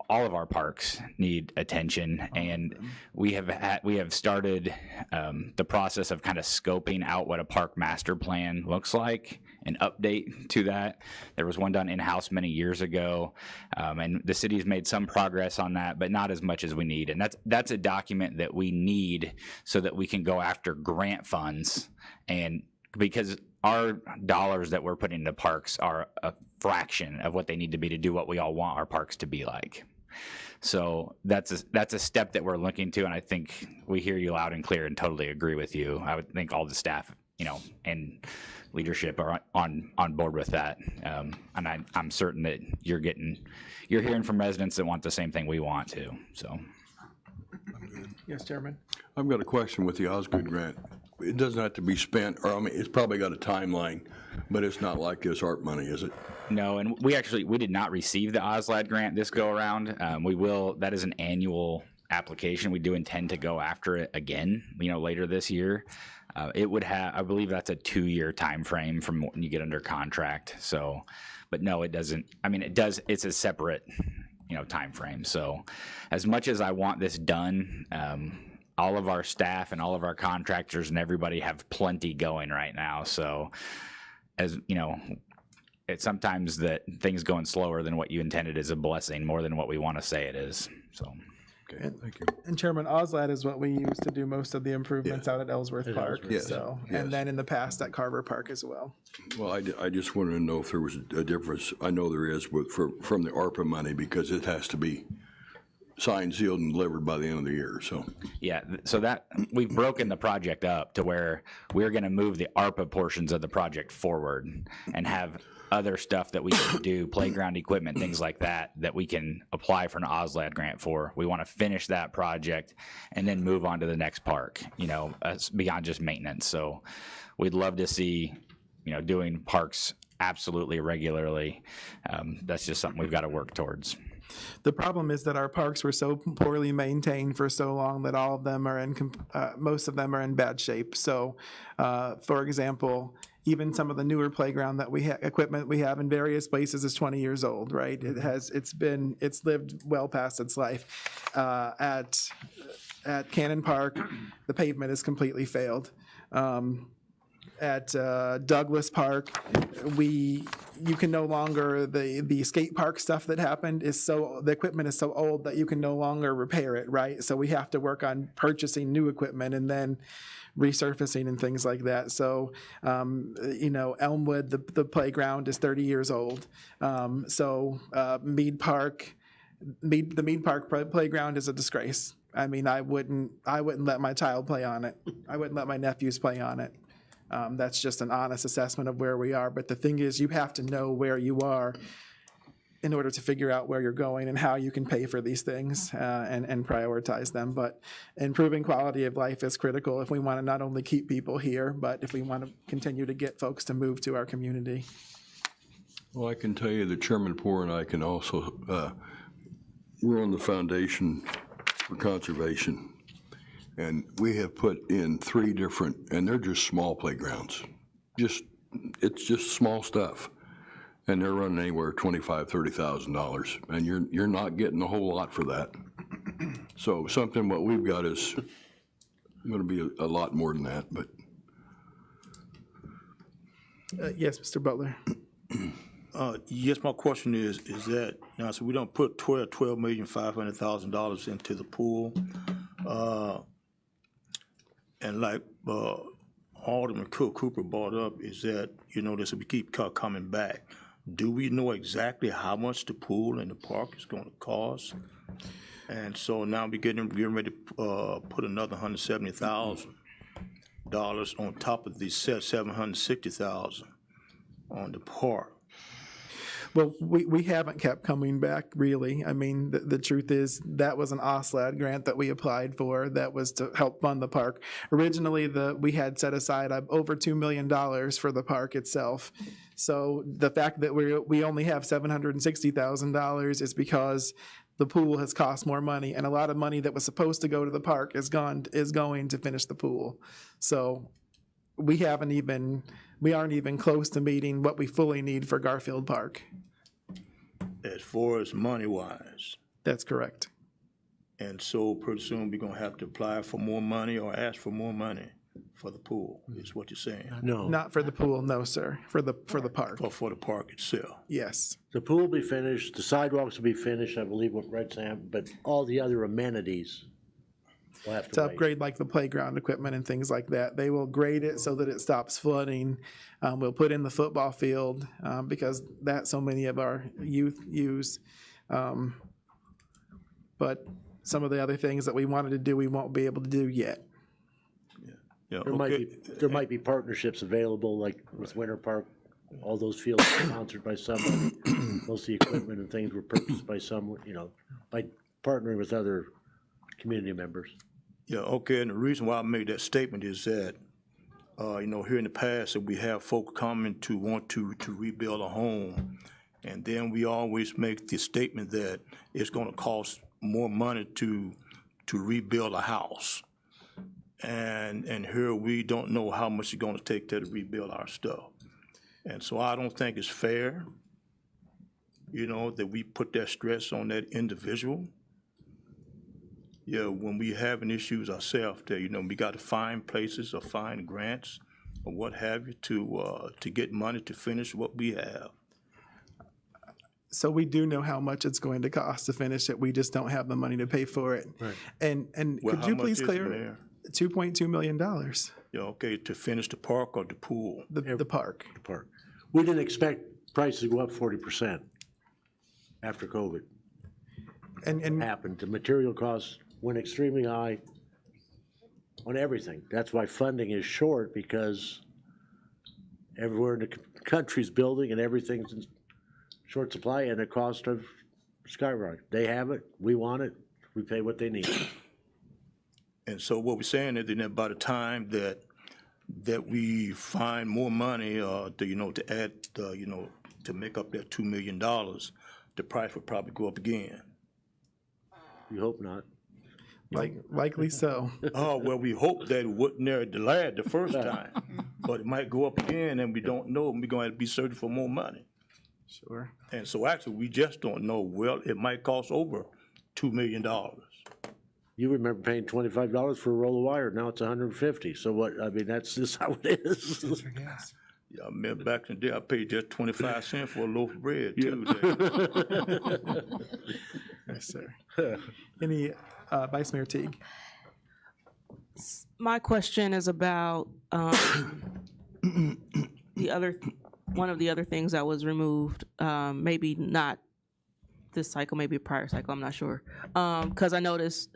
all of our parks need attention, and we have started the process of kind of scoping out what a park master plan looks like, an update to that. There was one done in-house many years ago, and the city's made some progress on that, but not as much as we need. And that's a document that we need so that we can go after grant funds, and because our dollars that we're putting into parks are a fraction of what they need to be to do what we all want our parks to be like. So that's a step that we're looking to, and I think we hear you loud and clear and totally agree with you. I would think all the staff, and leadership are on board with that, and I'm certain that you're hearing from residents that want the same thing we want to. So, yes, Chairman. I've got a question with the Osgood grant. It doesn't have to be spent, or it's probably got a timeline, but it's not like this ARP money, is it? No, and we did not receive the OSLAD grant this go around. We will. That is an annual application. We do intend to go after it again, later this year. It would have, I believe that's a 2-year time frame from when you get under contract. So, but no, it doesn't. I mean, it does. It's a separate, time frame. So, as much as I want this done, all of our staff and all of our contractors and everybody have plenty going right now. So, as it's sometimes that things going slower than what you intended is a blessing more than what we want to say it is. So. Okay, thank you. And Chairman, OSLAD is what we use to do most of the improvements out at Ellsworth Park. Yes. So, Yes. And then in the past at Carver Park as well. Well, I just wanted to know if there was a difference. I know there is from the ARPA money, because it has to be signed, sealed, and delivered by the end of the year, so. Yeah, so that, we've broken the project up to where we're gonna move the ARPA portions of the project forward and have other stuff that we can do, playground equipment, things like that, that we can apply for an OSLAD grant for. We wanna finish that project and then move on to the next park, you know, beyond just maintenance. So we'd love to see, you know, doing parks absolutely regularly. That's just something we've gotta work towards. The problem is that our parks were so poorly maintained for so long that all of them are most of them are in bad shape. So, for example, even some of the newer playground that equipment we have in various places is 20 years old, right? It's lived well past its life. At Cannon Park, the pavement is completely failed. At Douglas Park, you can no longer, the skate park stuff that happened the equipment is so old that you can no longer repair it, right? So we have to work on purchasing new equipment and then resurfacing and things like that. So, you know, Elmwood, the playground is 30 years old. Mead Park, the Mead Park playground is a disgrace. I mean, I wouldn't let my child play on it. I wouldn't let my nephews play on it. That's just an honest assessment of where we are. But the thing is, you have to know where you are in order to figure out where you're going and how you can pay for these things and prioritize them. But improving quality of life is critical if we want to not only keep people here, but if we want to continue to get folks to move to our community. Well, I can tell you that Chairman Poore and I can also, we're on the Foundation for Conservation. And we have put in 3 different, and they're just small playgrounds. It's just small stuff. And they're running anywhere $25,000, $30,000. And you're not getting a whole lot for that. So something what we've got is going to be a lot more than that, but. Yes, Mr. Butler. Yes, my question is that, now, so we don't put $12,500,000 into the pool. And like Alderman Cooper brought up, is that, you know, this we keep coming back. Do we know exactly how much the pool and the park is going to cost? And so now we're getting ready to put another $170,000 on top of the $760,000 on the park. Well, we haven't kept coming back, really. I mean, the truth is that was an OSLAD grant that we applied for that was to help fund the park. Originally, we had set aside over $2 million for the park itself. So the fact that we only have $760,000 is because the pool has cost more money, and a lot of money that was supposed to go to the park is going to finish the pool. So we aren't even close to meeting what we fully need for Garfield Park. As far as money-wise? That's correct. And so pretty soon we're going to have to apply for more money or ask for more money for the pool, is what you're saying? No. Not for the pool, no, sir. For the park. For the park itself? Yes. The pool will be finished, the sidewalks will be finished, I believe, right, Sam? But all the other amenities will have to upgrade, like the playground equipment and things like that. They will grade it so that it stops flooding. We'll put in the football field because that's so many of our youth use. But some of the other things that we wanted to do, we won't be able to do yet. Yeah, there might be partnerships available, like with Winter Park. All those fields are sponsored by someone. Most of the equipment and things were purchased by someone, you know, by partnering with other community members. Yeah, okay, and the reason why I made that statement is that, you know, here in the past, that we have folk coming to want to rebuild a home, and then we always make the statement that it's gonna cost more money to rebuild a house. And here we don't know how much it's gonna take to rebuild our stuff. And so I don't think it's fair, you know, that we put that stress on that individual. Yeah, when we having issues ourselves, that, you know, we got to find places or find grants or what have you to get money to finish what we have. So we do know how much it's going to cost to finish it. We just don't have the money to pay for it. Right. And Well, could how you much please is clear it, Mayor? $2.2 million? Yeah, okay, to finish the park or the pool? The park. The park. We didn't expect prices to go up 40% after COVID. And happened. The material costs went extremely high on everything. That's why funding is short, because everywhere in the country's building and everything's in short supply, and the cost of skyrocket. They have it, we want it, we pay what they need. And so what we're saying is that by the time that we find more money, to add, to make up that $2 million, the price would probably go up again. You hope not. Likely so. Oh, well, we hope that it wouldn't delay the first time, but it might go up again, and we don't know, and we're going to have to be searching for more money. Sure. And so actually, we just don't know. Well, it might cost over $2 million. You remember paying $25 for a roll of wire, now it's $150. So what, I mean, that's just how it is. Yeah, I remember back in the day, I paid just 25 cents for a loaf of bread, too. Yes, sir. Any, Vice Mayor Teague? My question is about one of the other things that was removed, maybe not this cycle, maybe a prior cycle, I'm not sure. Because I noticed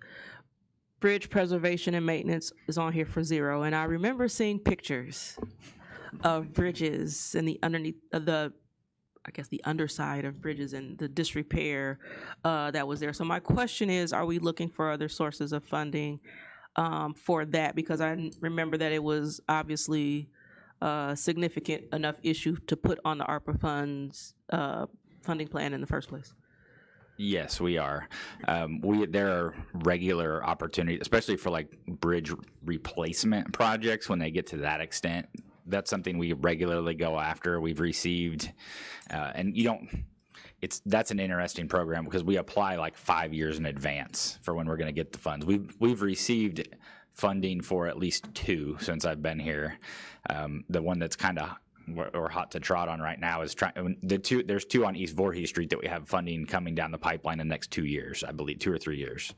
bridge preservation and maintenance is on here for 0, and I remember seeing pictures of bridges and the underneath of the underside of bridges and the disrepair that was there. So my question is, are we looking for other sources of funding for that? Because I remember that it was obviously a significant enough issue to put on the ARPA funds funding plan in the first place. Yes, we are. There are regular opportunities, especially for like bridge replacement projects when they get to that extent. That's something we regularly go after. We've received, and that's an interesting program because we apply like 5 years in advance for when we're going to get the funds. We've received funding for at least 2 since I've been here. The one that's kind of or hot to trot on right now is there's 2 on East Voorhees Street that we have funding coming down the pipeline in the next 2 years, I believe, 2 or 3 years.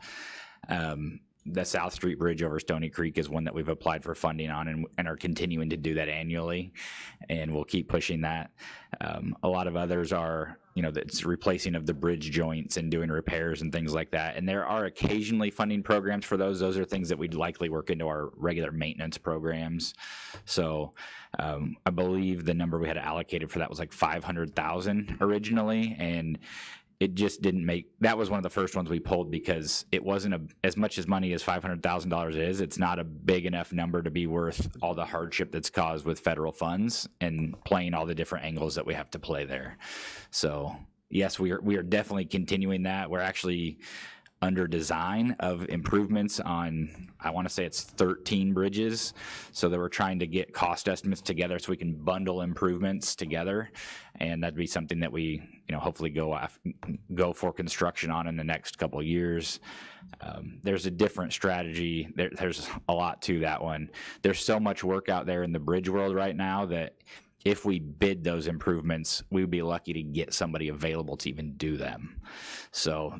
The South Street Bridge over Stony Creek is one that we've applied for funding on and are continuing to do that annually, and we'll keep pushing that. A lot of others are, that's replacing of the bridge joints and doing repairs and things like that. And there are occasionally funding programs for those. Those are things that we'd likely work into our regular maintenance programs. So I believe the number we had allocated for that was like $500,000 originally, and it just didn't make. That was one of the first ones we pulled because it wasn't as much as money as $500,000 is. It's not a big enough number to be worth all the hardship that's caused with federal funds and playing all the different angles that we have to play there. So yes, we are definitely continuing that. We're actually under design of improvements on, I want to say it's 13 bridges, so that we're trying to get cost estimates together so we can bundle improvements together, and that'd be something that we hopefully go for construction on in the next couple of years. There's a different strategy. There's a lot to that one. There's so much work out there in the bridge world right now that if we bid those improvements, we would be lucky to get somebody available to even do them. So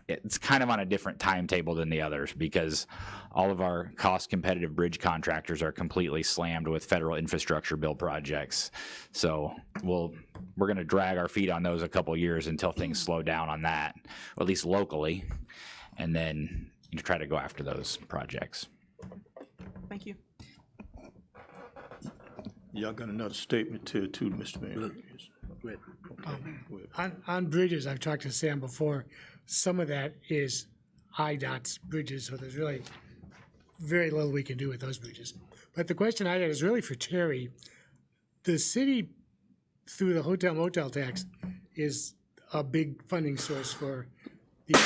it's kind of on a different timetable than the others because all of our cost competitive bridge contractors are completely slammed with federal infrastructure bill projects. So we're going to drag our feet on those a couple years until things slow down on that, or at least locally, and then try to go after those projects. Thank you. Y'all got another statement too, Mr. Mayor? Go ahead. On bridges, I've talked to Sam before. Some of that is IDOT's bridges, so there's really very little we can do with those bridges. But the question I had is really for Terry. The city, through the hotel motel tax, is a big funding source for the.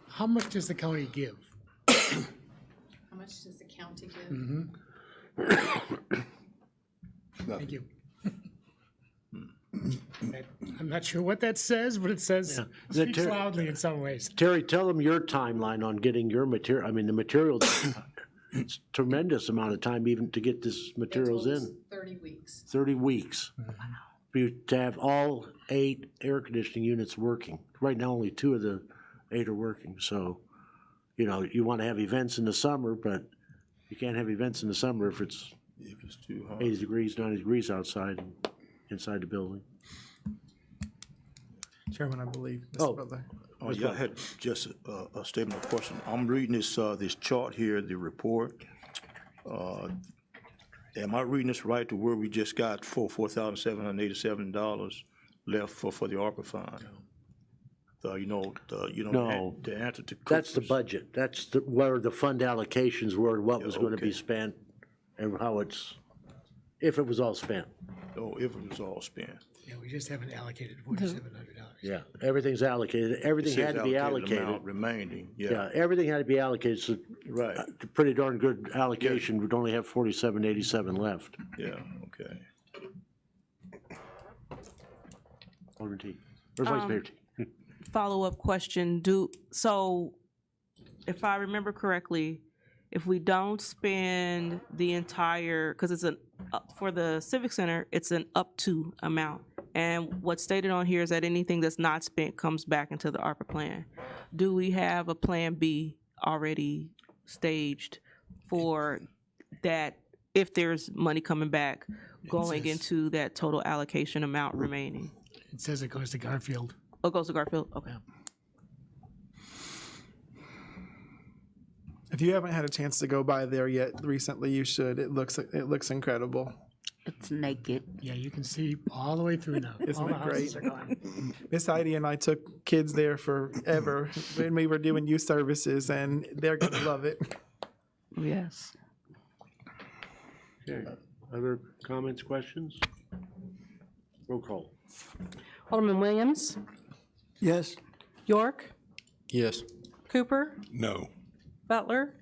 How much does the county give? How much does the county give? Mm-hmm. Thank you. I'm not sure what that says, but it says speaks loudly in some ways. Terry, tell them your timeline on getting your material. I mean, the material, it's tremendous amount of time even to get this materials in. 30 weeks. 30 weeks. For you to have all 8 air conditioning units working. Right now, only 2 of the 8 are working. So, you want to have events in the summer, but you can't have events in the summer if it's too hot. 80 degrees, 90 degrees outside and inside the building. Chairman, I believe. Oh, Butler. Oh, yeah, I had just a statement of question. I'm reading this chart here, the report. Am I reading this right to where we just got $4,787 left for the ARPA fund? No, the answer to that's the Cooper's- budget. That's where the fund allocations were, what was going to be spent, and how if it was all spent. Oh, if it was all spent. Yeah, we just haven't allocated $4,700. Yeah, everything's allocated. Everything had to be allocated. Remaining, Yeah, everything had to be allocated, so right. A pretty darn good allocation. We'd only have 4787 left. Yeah, okay. Alderman T. Or Vice Mayor T. Follow-up question, so if I remember correctly, if we don't spend the entire, because it's for the Civic Center, it's an up to amount. And what's stated on here is that anything that's not spent comes back into the ARPA plan. Do we have a plan B already staged for that, if there's money coming back, going into that total allocation amount remaining? It says it goes to Garfield. Oh, it goes to Garfield, okay. If you haven't had a chance to go by there yet recently, you should. It looks incredible. It's naked. Yeah, you can see all the way through now. Isn't All it the houses great? are gone. Miss Heidi and I took kids there forever when we were doing youth services, and they're gonna love it. Yes. Okay. Other comments, questions? Roll call. Alderman Williams, Yes. York, Yes. Cooper, No. Butler,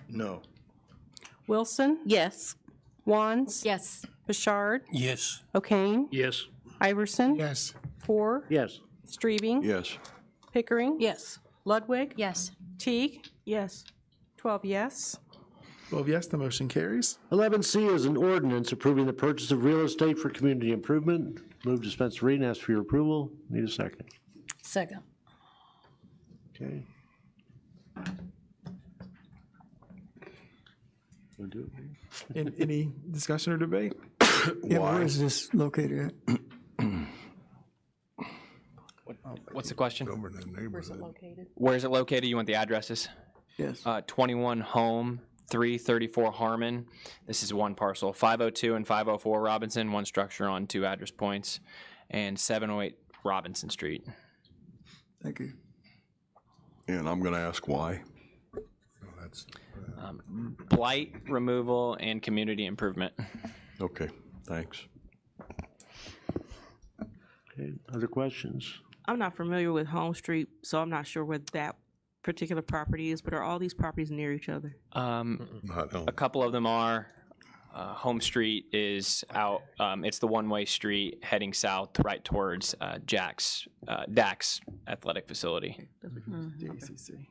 No. Wilson, Yes. Wands, Yes. Bouchard, Yes. O'Kane, Yes. Iverson, Yes. Poor, Yes. Streebing, Yes. Pickering, Yes. Ludwig, Yes. Teague, Yes. 12 yes. 12 yes, the motion carries. 11C is an ordinance approving the purchase of real estate for community improvement. Move to dispense with reading, ask for your approval. Need a second. Second. Okay. Wanna do it? Any discussion or debate? Yeah, where is this located at? What's the question? Over in that neighborhood. Where is it located? You want the addresses? Yes. 21 Home, 334 Harmon. This is one parcel. 502 and 504 Robinson, one structure on two address points, and 708 Robinson Street. Thank you. And I'm going to ask why. Blight removal and community improvement. Okay, thanks. Okay, other questions? I'm not familiar with Home Street, so I'm not sure where that particular property is, but are all these properties near each other? Mm-hmm. A couple of them are. Home Street is out, it's the one-way street heading south right towards Dax Athletic Facility. JCC.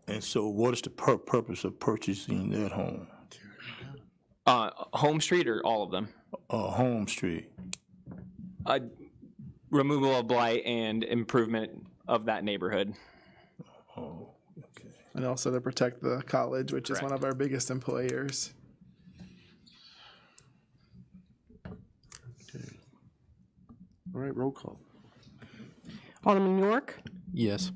And so what is the purpose of purchasing that home? Home Street or all of them? Home Street. Removal of blight and improvement of that neighborhood. Oh, okay. And also to protect the college, which is Correct. one of our biggest employers. Okay. All right, roll call. Alderman York, Yes.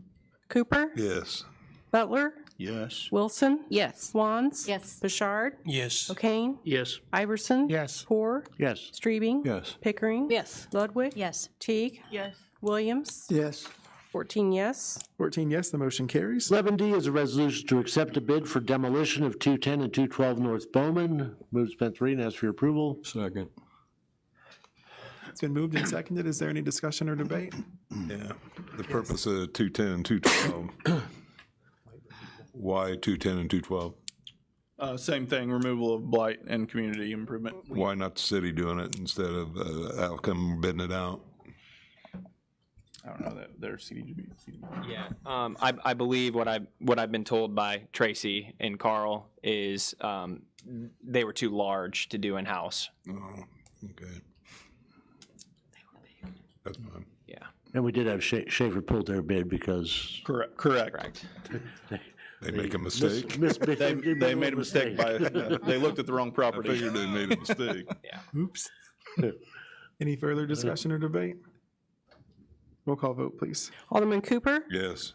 Cooper, Yes. Butler, Yes. Wilson, Yes. Wands, Yes. Bouchard, Yes. O'Kane, Yes. Iverson, Yes. Poor, Yes. Streebing, Yes. Pickering, Yes. Ludwig, Yes. Teague, Yes. Williams, Yes. 14 yes. 14 yes, the motion carries. 11D is a resolution to accept a bid for demolition of 210 and 212 North Bowman. Move to dispense with reading, ask for your approval. Second. It's been moved and seconded. Is there any discussion or debate? Yeah. The purpose of 210 and 212. Why 210 and 212? Same thing, removal of blight and community improvement. Why not the city doing it instead of Alcom bidding it out? I don't know that they're CDGB. Yeah, I believe what I've been told by Tracy and Carl is they were too large to do in house. Oh, okay. That's fine. Yeah. And we did have Schaefer pulled their bid because Correct. They make a mistake. They made a mistake by, they looked at the wrong I property. figured they made a mistake. Yeah. Oops. Any further discussion or debate? Roll call vote, please. Alderman Cooper? Yes.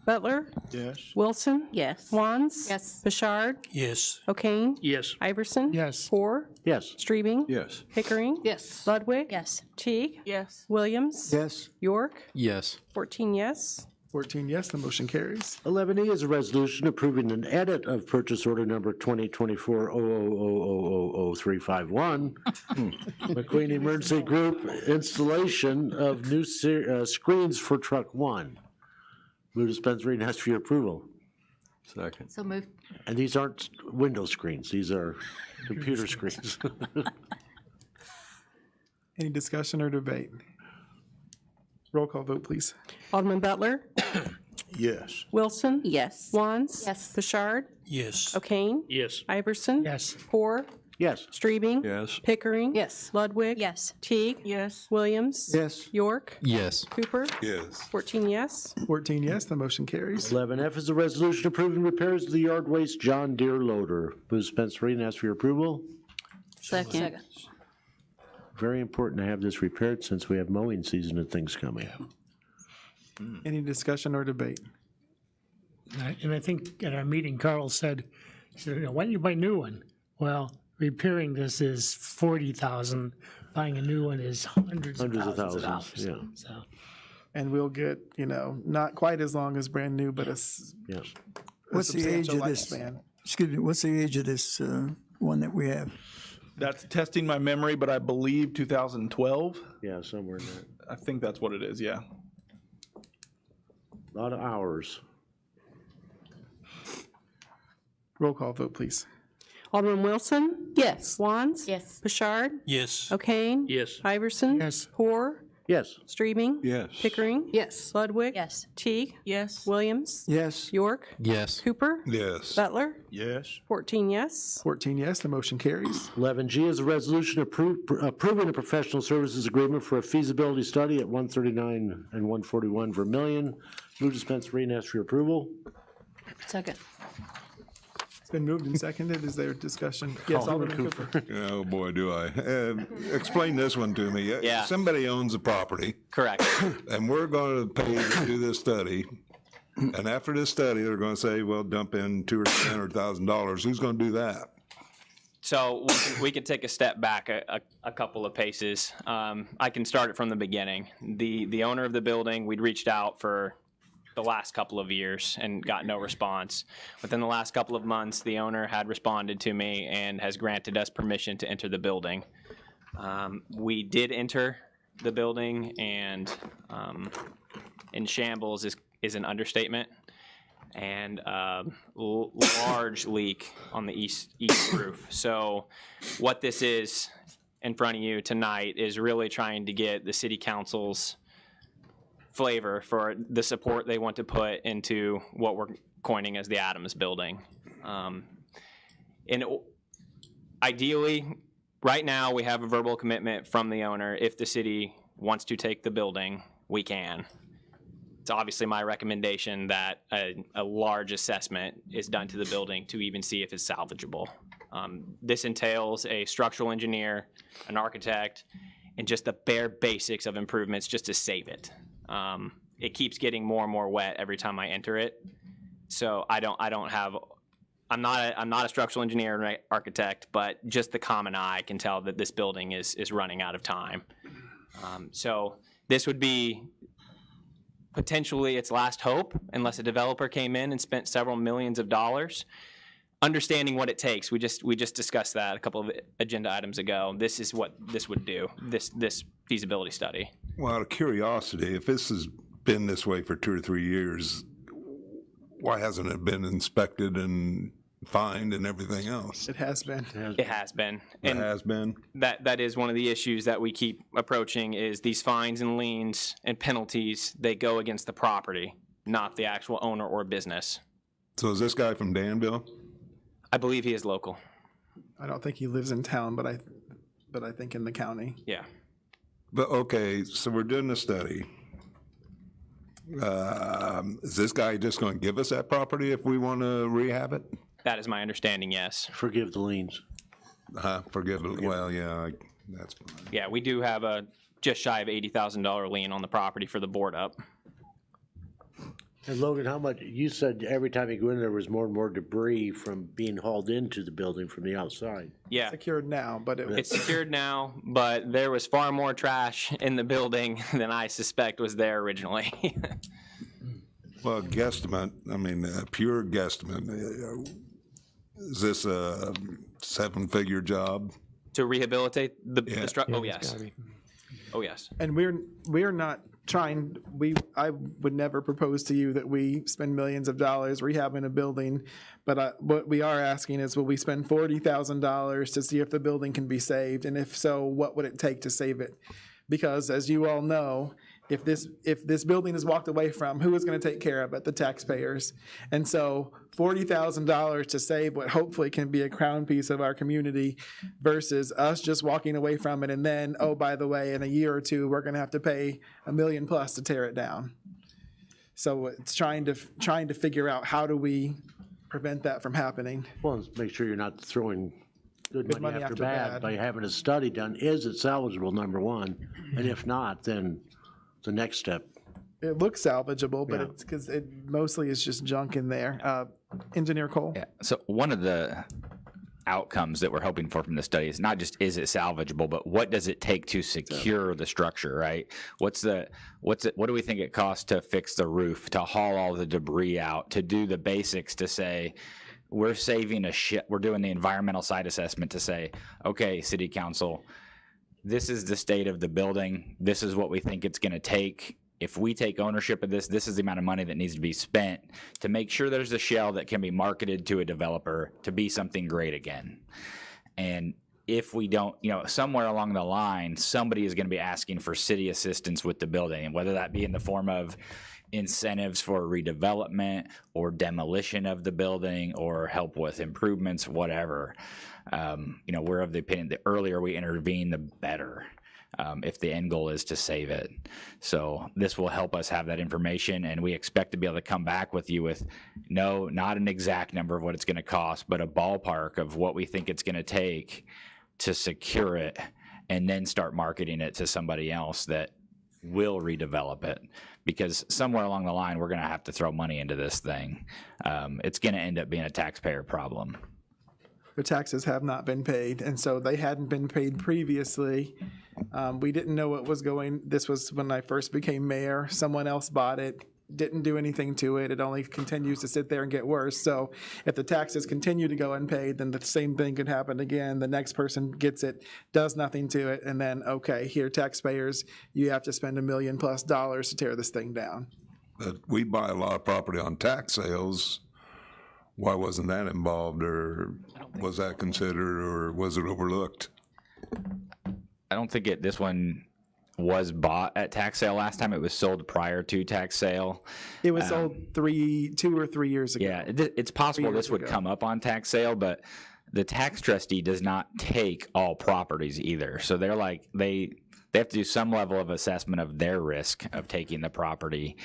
Butler? Yes. Wilson? Yes. Wands? Yes. Bouchard? Yes. O'Kane? Yes. Iverson? Yes. Hoare? Yes. Streebing? Yes. Pickering? Yes. Ludwig? Yes. Teague? Yes. Williams? Yes. York? Yes. 14 yes. 14 yes, the motion carries. 11E is a resolution approving an edit of purchase order number 2024-00000351, McQueen Emergency Group installation of new screens for Truck 1. Move to dispense reading and ask for your approval. Second. So moved. And these aren't window screens, these are computer screens. Any discussion or debate? Roll call vote, please. Alderman Butler? Yes. Wilson? Yes. Wands? Yes. Bouchard? Yes. O'Kane? Yes. Iverson? Yes. Hoare? Yes. Streebing? Yes. Pickering? Yes. Ludwig? Yes. Teague? Yes. Williams? Yes. York? Yes. Cooper? Yes. 14 yes. 14 yes, the motion carries. 11F is a resolution approving repairs to the yard waste John Deere loader. Move to dispense reading and ask for your approval. Second. Very important to have this repaired since we have mowing season and things coming. Any discussion or debate? And I think at our meeting, Carl said, he said, why don't you buy a new one? Well, repairing this is $40,000. Buying a new one is hundreds of thousands. Yeah. So, And we'll get, not quite as long as brand new, but a What's the age substantial of this? lifespan. Excuse me, what's the age of this one that we have? That's testing my memory, but I believe 2012. Yeah, somewhere in there. I think that's what it is, yeah. A lot of hours. Roll call vote, please. Alderman Wilson? Yes. Wands? Yes. Bouchard? Yes. O'Kane? Yes. Iverson? yes. Hoare? Yes. Streebing? Yes. Pickering? Yes. Ludwig? Yes. Teague? Yes. Williams? Yes. York? Yes. Cooper? Yes. Butler? Yes. 14 yes. 14 yes, the motion carries. 11G is a resolution approving a professional services agreement for a feasibility study at 139 and 141 Vermillion. Move to dispense reading and ask for your approval. Second. It's been moved and seconded. Is there discussion? Yes, Alderman Cooper. Oh, boy, do I. Explain this one to me. Yeah. Somebody owns a property, Correct. and we're going to pay to do this study. And after this study, they're going to say, well, dump in $200,000 or $300,000. Who's going to do that? So we could take a step back a couple of paces. I can start it from the beginning. The owner of the building, we'd reached out for the last couple of years and got no response. Within the last couple of months, the owner had responded to me and has granted us permission to enter the building. We did enter the building, and in shambles is an understatement, and large leak on the east roof. So what this is in front of you tonight is really trying to get the city council's flavor for the support they want to put into what we're coining as the Adams building. And ideally, right now we have a verbal commitment from the owner. If the city wants to take the building, we can. It's obviously my recommendation that a large assessment is done to the building to even see if it's salvageable. This entails a structural engineer, an architect, and just the bare basics of improvements just to save it. It keeps getting more and more wet every time I enter it. So I'm not a structural engineer or architect, but just the common eye can tell that this building is running out of time. So this would be potentially its last hope, unless a developer came in and spent several millions of dollars. Understanding what it takes, we just discussed that a couple of agenda items ago. This is what this would do, this feasibility study. Well, out of curiosity, if this has been this way for 2 or 3 years, why hasn't it been inspected and fined and everything else? It has been. It has been. It has been. That is one of the issues that we keep approaching is these fines and liens and penalties, they go against the property, not the actual owner or business. So is this guy from Danville? I believe he is local. I don't think he lives in town, but I think in the county. Yeah. But, okay, so we're doing a study. Is this guy just going to give us that property if we want to rehab it? That is my understanding, yes. Forgive the liens. Forgive it. Well, yeah. That's fine. Yeah, we do have a just shy of $80,000 lien on the property for the board up. And Logan, how much, you said every time you go in there was more and more debris from being hauled into the building from the outside. Yeah. Secured now, but It's secured now, but there was far more trash in the building than I suspect was there originally. Well, guesstimate, I mean, pure guesstimate. Is this a 7-figure job? To rehabilitate the structure? Yeah, Oh, it's yes. gotta be. Oh, yes. And we're not trying, I would never propose to you that we spend millions of dollars rehabbing a building, but what we are asking is, will we spend $40,000 to see if the building can be saved? And if so, what would it take to save it? Because as you all know, if this building is walked away from, who is going to take care of it? The taxpayers. And so $40,000 to save what hopefully can be a crown piece of our community versus us just walking away from it. And then, oh, by the way, in a year or two, we're going to have to pay $1 million plus to tear it down. So it's trying to figure out, how do we prevent that from happening? Well, let's make sure you're not throwing good money after bad by having a study done. Is it salvageable, number one? And if not, then the next step. It looks salvageable, but Yeah. it's because it mostly is just junk in there. Engineer Cole? Yeah. So one of the outcomes that we're hoping for from the study is not just is it salvageable, but what does it take to secure the structure, right? What do we think it costs to fix the roof, to haul all the debris out, to do the basics, to say we're saving we're doing the environmental site assessment to say, okay, city council, this is the state of the building. This is what we think it's going to take. If we take ownership of this, this is the amount of money that needs to be spent to make sure there's a shell that can be marketed to a developer to be something great again. And if we don't, somewhere along the line, somebody is going to be asking for city assistance with the building, and whether that be in the form of incentives for redevelopment or demolition of the building or help with improvements, whatever. We're of the opinion the earlier we intervene, the better, if the end goal is to save it. So this will help us have that information, and we expect to be able to come back with you with not an exact number of what it's going to cost, but a ballpark of what we think it's going to take to secure it, and then start marketing it to somebody else that will redevelop it. Because somewhere along the line, we're going to have to throw money into this thing. It's going to end up being a taxpayer problem. The taxes have not been paid, and so they hadn't been paid previously. We didn't know what was going. This was when I first became mayor. Someone else bought it, didn't do anything to it. It only continues to sit there and get worse. So if the taxes continue to go unpaid, then the same thing could happen again. The next person gets it, does nothing to it, and then, okay, here, taxpayers, you have to spend $1 million plus to tear this thing down. But we buy a lot of property on tax sales. Why wasn't that involved, or was that considered, or was it overlooked? I don't think this one was bought at tax sale last time. It was sold prior to tax sale. It was sold 2 or 3 years ago. Yeah, it's possible this would come up on tax sale, but the tax trustee does not take all properties either. So they're like, they have to do some level of assessment of their risk of taking the property.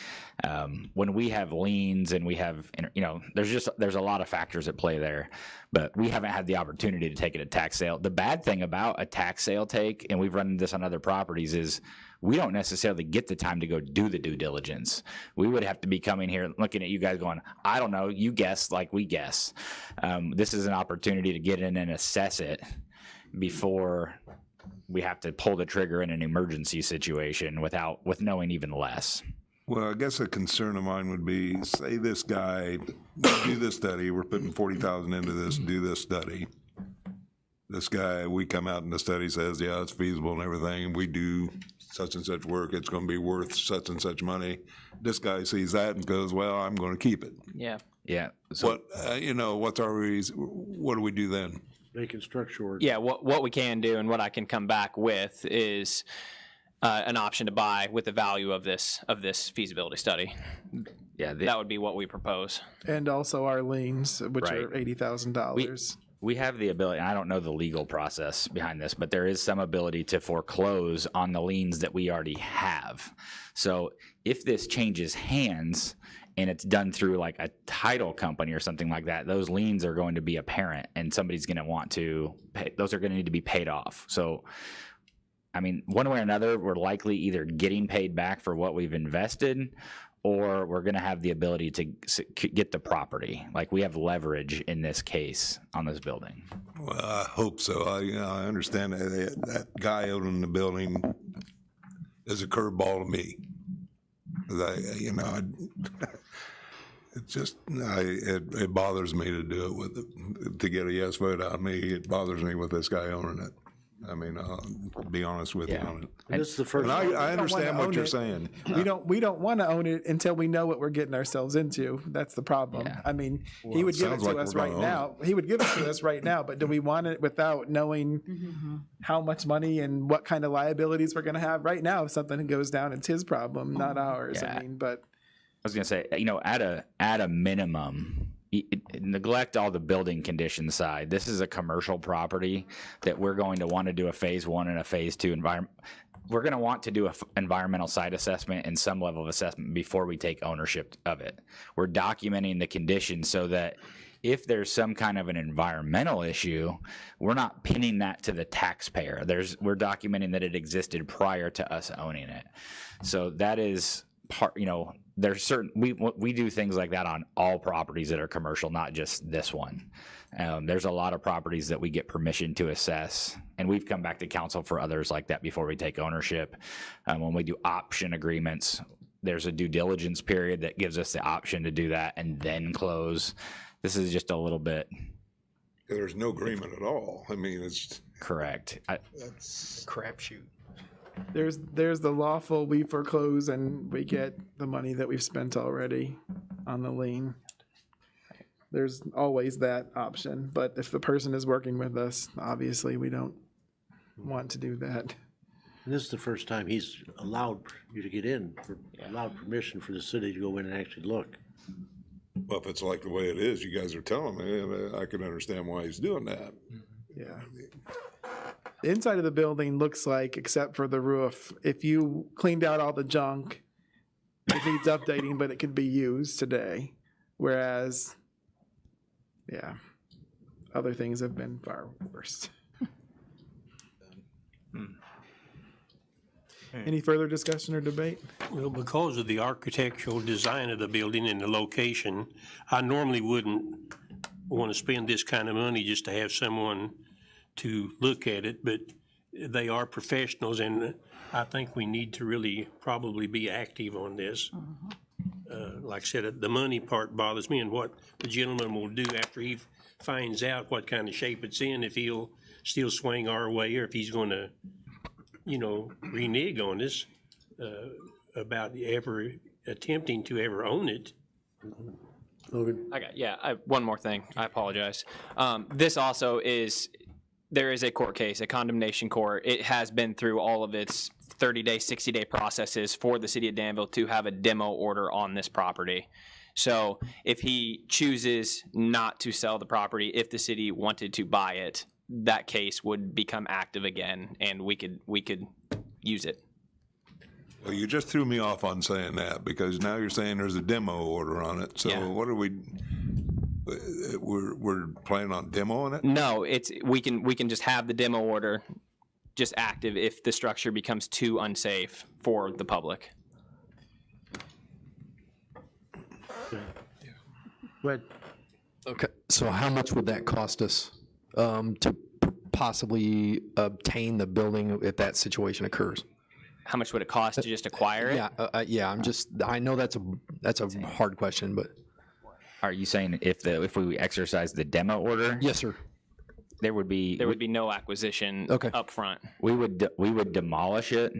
When we have liens and we have, there's a lot of factors at play there, but we haven't had the opportunity to take it at tax sale. The bad thing about a tax sale take, and we've run this on other properties, is we don't necessarily get the time to go do the due diligence. We would have to be coming here looking at you guys going, I don't know, you guess like we guess. This is an opportunity to get in and assess it before we have to pull the trigger in an emergency situation with knowing even less. Well, I guess a concern of mine would be, say this guy, do this study, we're putting $40,000 into this, do this study. This guy, we come out and the study says, yeah, it's feasible and everything, and we do such and such work, it's going to be worth such and such money. This guy sees that and goes, well, I'm going to keep it. Yeah. Yeah. So, what's our reason? What do we do then? Making structure work. Yeah, what we can do and what I can come back with is an option to buy with the value of this feasibility study. Yeah, that would be what we propose. And also our liens, which Right. are $80,000. We have the ability, and I don't know the legal process behind this, but there is some ability to foreclose on the liens that we already have. So if this changes hands and it's done through like a title company or something like that, those liens are going to be apparent, and somebody's going to want to pay. Those are going to need to be paid off. So, I mean, one way or another, we're likely either getting paid back for what we've invested, or we're going to have the ability to get the property. Like, we have leverage in this case on this building. Well, I hope so. I understand that guy owning the building is a curveball to me. It just, it bothers me to do it to get a yes vote out of me. It bothers me with this guy owning it. I mean, I'll be honest with you on it. And this is the first. And I understand what you're saying. We don't want to own it until we know what we're getting ourselves into. That's the problem. I mean, he would give it to us right now. He would give it to us right now, but do we want it without knowing how much money and what kind of liabilities we're going to have? Right now, if something goes down, it's his problem, not ours. Yeah. I mean, but I was going to say, at a minimum, neglect all the building condition side. This is a commercial property that we're going to want to do a phase 1 and a phase 2 environment. We're going to want to do an environmental site assessment and some level of assessment before we take ownership of it. We're documenting the conditions so that if there's some kind of an environmental issue, we're not pinning that to the taxpayer. We're documenting that it existed prior to us owning it. So that is part, there's certain, we do things like that on all properties that are commercial, not just this one. There's a lot of properties that we get permission to assess, and we've come back to council for others like that before we take ownership. When we do option agreements, there's a due diligence period that gives us the option to do that and then close. This is just a little bit. There's no agreement at all. I mean, it's correct. That's crapshoot. there's the lawful, we foreclose and we get the money that we've spent already on the lien. There's always that option, but if the person is working with us, obviously we don't want to do that. And this is the first time he's allowed you to get in, allowed permission for the city to go in and actually look. Well, if it's like the way it is, you guys are telling me, I can understand why he's doing that. Yeah. The inside of the building looks like, except for the roof, if you cleaned out all the junk, it needs updating, but it could be used today. Whereas, yeah, other things have been far worse. Any further discussion or debate? Well, because of the architectural design of the building and the location, I normally wouldn't want to spend this kind of money just to have someone to look at it, but they are professionals, and I think we need to really probably be active on this. Like I said, the money part bothers me, and what the gentleman will do after he finds out what kind of shape it's in, if he'll still swing our way, or if he's going to, renege on us about ever attempting to ever own it. One more thing. I apologize. This also there is a court case, a condemnation court. It has been through all of its 30-day, 60-day processes for the city of Danville to have a demo order on this property. So if he chooses not to sell the property, if the city wanted to buy it, that case would become active again, and we could use it. Well, you just threw me off on saying that, because now you're saying there's a demo order on it. So what are we? We're planning on demoing it? No, we can just have the demo order just active if the structure becomes too unsafe for the public. But okay, so how much would that cost us to possibly obtain the building if that situation occurs? How much would it cost to just acquire it? Yeah. I know that's a hard question, but are you saying if we exercise the demo order? Yes, sir. There would be no acquisition up front. We would demolish it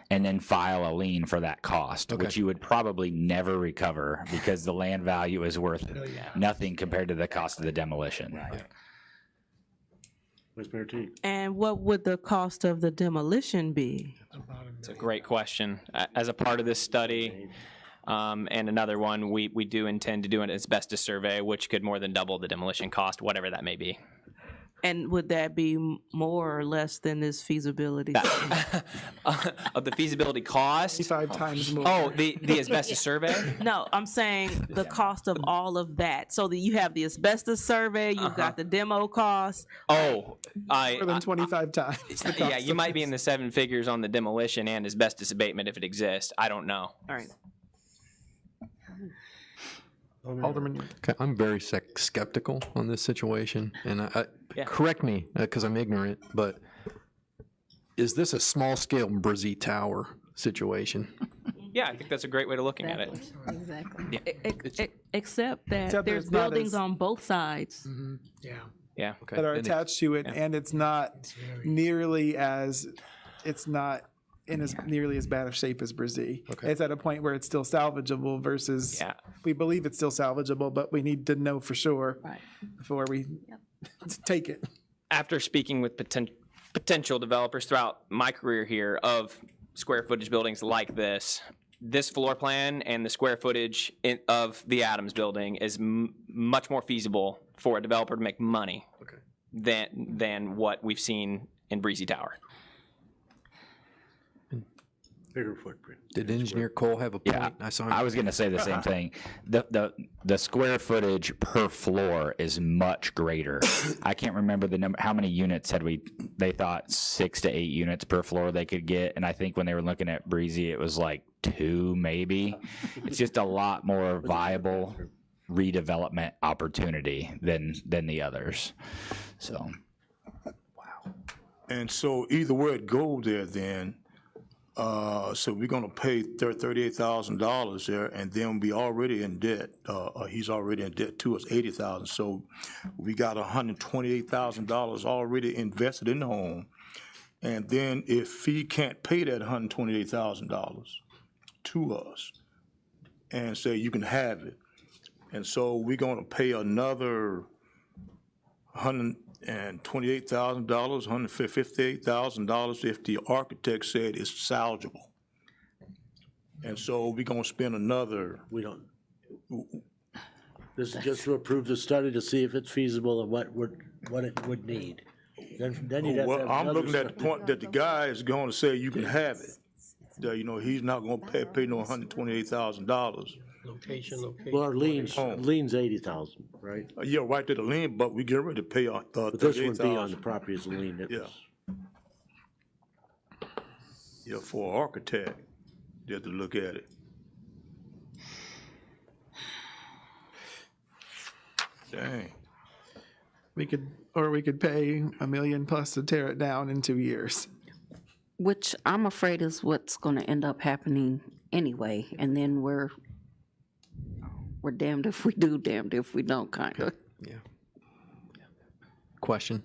and then file a lien for that cost, which you would probably never recover because the land value is worth nothing compared to the cost of the demolition. Right. And what would the cost of the demolition be? It's a great question. As a part of this study, and another one, we do intend to do an asbestos survey, which could more than double the demolition cost, whatever that may be. And would that be more or less than this feasibility? Of the feasibility cost? 5 times more. Oh, the asbestos survey? No, I'm saying the cost of all of that. So that you have the asbestos survey, you've got the demo cost. Oh, More than 25 times. the yeah, cost you of might this. be in the 7 figures on the demolition and asbestos abatement if it exists. I don't know. All right. Alderman. Okay, I'm very skeptical on this situation, and Yeah. correct me because I'm ignorant, but is this a small-scale Brzee Tower situation? Yeah, I think that's a great way of looking at it. Exactly. Yeah. Except that Except there's it's not buildings as- on both sides. Yeah. Yeah. Okay. that are then it- attached to it, and it's not nearly as, it's not in as nearly as bad of shape as Brzee. Okay. It's at a point where it's still salvageable versus, we believe it's still salvageable, but we need to know for sure before we take it. After speaking with potential developers throughout my career here of square footage buildings like this floor plan and the square footage of the Adams building is much more feasible for a developer to make money than what we've seen in Breezy Tower. Bigger footprint. Did Engineer Cole have a point? Yeah, I saw him. I was going to say the same thing. The square footage per floor is much greater. I can't remember the number. How many units had they thought 6 to 8 units per floor they could get, and I think when they were looking at Breezy, it was like 2 maybe. It's just a lot more viable redevelopment opportunity than the others. So. And so either way it go there then, so we're gonna pay $38,000 there, and then we already in debt. He's already in debt to us, $80,000. So we got $128,000 already invested in the home. And then if he can't pay that $128,000 to us and say you can have it, and so we're gonna pay another $128,000, $158,000 if the architect said it's salvageable. And so we're gonna spend another. We don't. This is just to approve the study to see if it's feasible and what it would need. Then you'd have to Well, have I'm another looking at the study. point that the guy is gonna say you can have it. That, he's not gonna pay no $128,000. Location. Well, our lien's 80,000, right? Yeah, right to the lien, but we get ready to pay But this would be on the $38,000. property as a lien. It Yeah. was- Yeah, for an architect, they have to look at it. Dang. We could pay $1 million plus to tear it down in 2 years. Which I'm afraid is what's going to end up happening anyway, and then we're damned if we do, damned if we don't, kind of. Yeah. Question.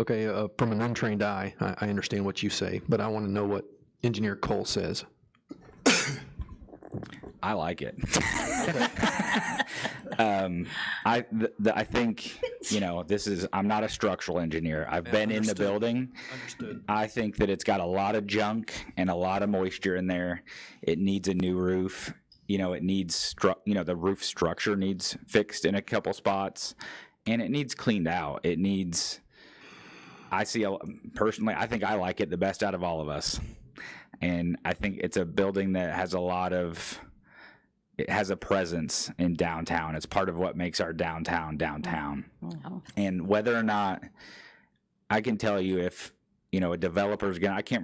Okay, from an untrained eye, I understand what you say, but I want to know what Engineer Cole says. I like it. I think, I'm not a structural engineer. I've been in the building. Understood. I think that it's got a lot of junk and a lot of moisture in there. It needs a new roof. It needs, the roof structure needs fixed in a couple spots, and it needs cleaned out. It needs, personally, I think I like it the best out of all of us. And I think it's a building that has it has a presence in downtown. It's part of what makes our downtown. And whether or not, I can tell you if, a developer's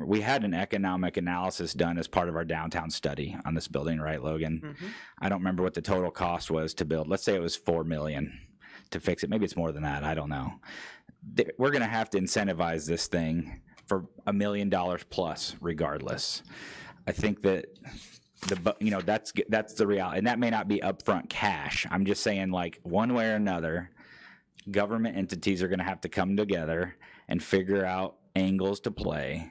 we had an economic analysis done as part of our downtown study on this building, right, Logan? Mm-hmm. I don't remember what the total cost was to build. Let's say it was $4 million to fix it. Maybe it's more than that. I don't know. We're going to have to incentivize this thing for $1 million plus regardless. I think that that's the reality, and that may not be upfront cash. I'm just saying, like, one way or another, government entities are going to have to come together and figure out angles to play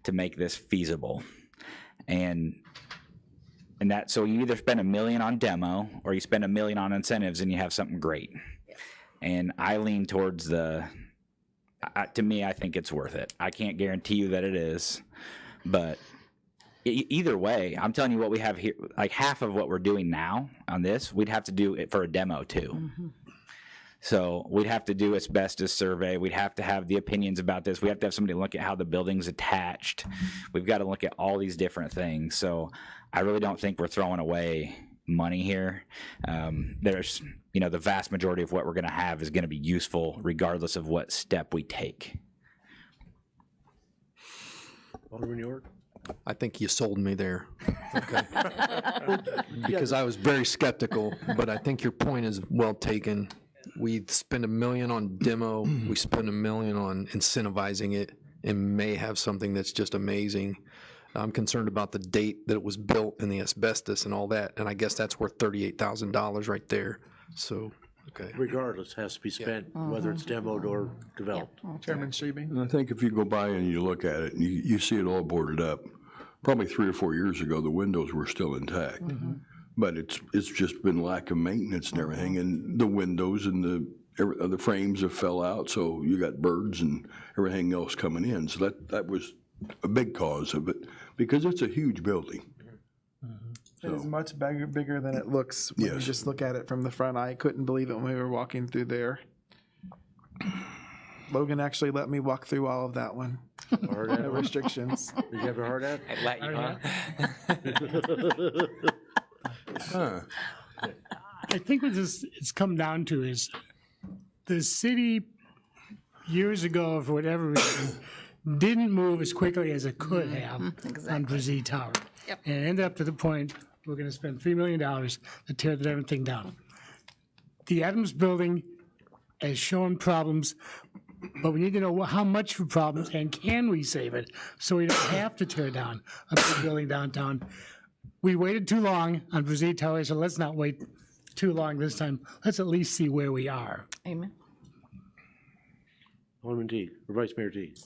to make this feasible. And that, so you either spend $1 million on demo or you spend $1 million on incentives and you have something great. And I lean towards to me, I think it's worth it. I can't guarantee you that it is, but either way, I'm telling you what we have here, like half of what we're doing now on this, we'd have to do it for a demo too. Mm-hmm. So we'd have to do asbestos survey. We'd have to have the opinions about this. We have to have somebody look at how the building's attached. We've got to look at all these different things. So I really don't think we're throwing away money here. There's, the vast majority of what we're going to have is going to be useful regardless of what step we take. Alderman York? I think you sold me there. Okay. Because I was very skeptical, but I think your point is well taken. We spend $1 million on demo, we spend $1 million on incentivizing it, and may have something that's just amazing. I'm concerned about the date that it was built and the asbestos and all that, and I guess that's worth $38,000 right there. So, okay. Regardless, has to be spent, whether it's demoed or developed. Chairman Strebe? And I think if you go by and you look at it and you see it all boarded up, probably 3 or 4 years ago, the windows were still intact. But it's just been lack of maintenance and everything, and the windows and the frames have fell out, so you got birds and everything else coming in. So that was a big cause of it, because it's a huge building. It is much bigger than it looks when you just look at it from the front. I couldn't believe it when we were walking through there. Logan actually let me walk through all of that one. No restrictions. Did you have a hard hat? I let you, huh? I think what it's come down to is the city years ago, for whatever reason, didn't move as quickly as it could have on Brazil Tower. Yep. And it ended up to the point we're going to spend $3 million to tear that everything down. The Adams building has shown problems, but we need to know how much for problems and can we save it so we don't have to tear down a big building downtown. We waited too long on Brazil Tower, so let's not wait too long this time. Let's at least see where we are. Amen. Alderman Teague, or Vice Mayor Teague.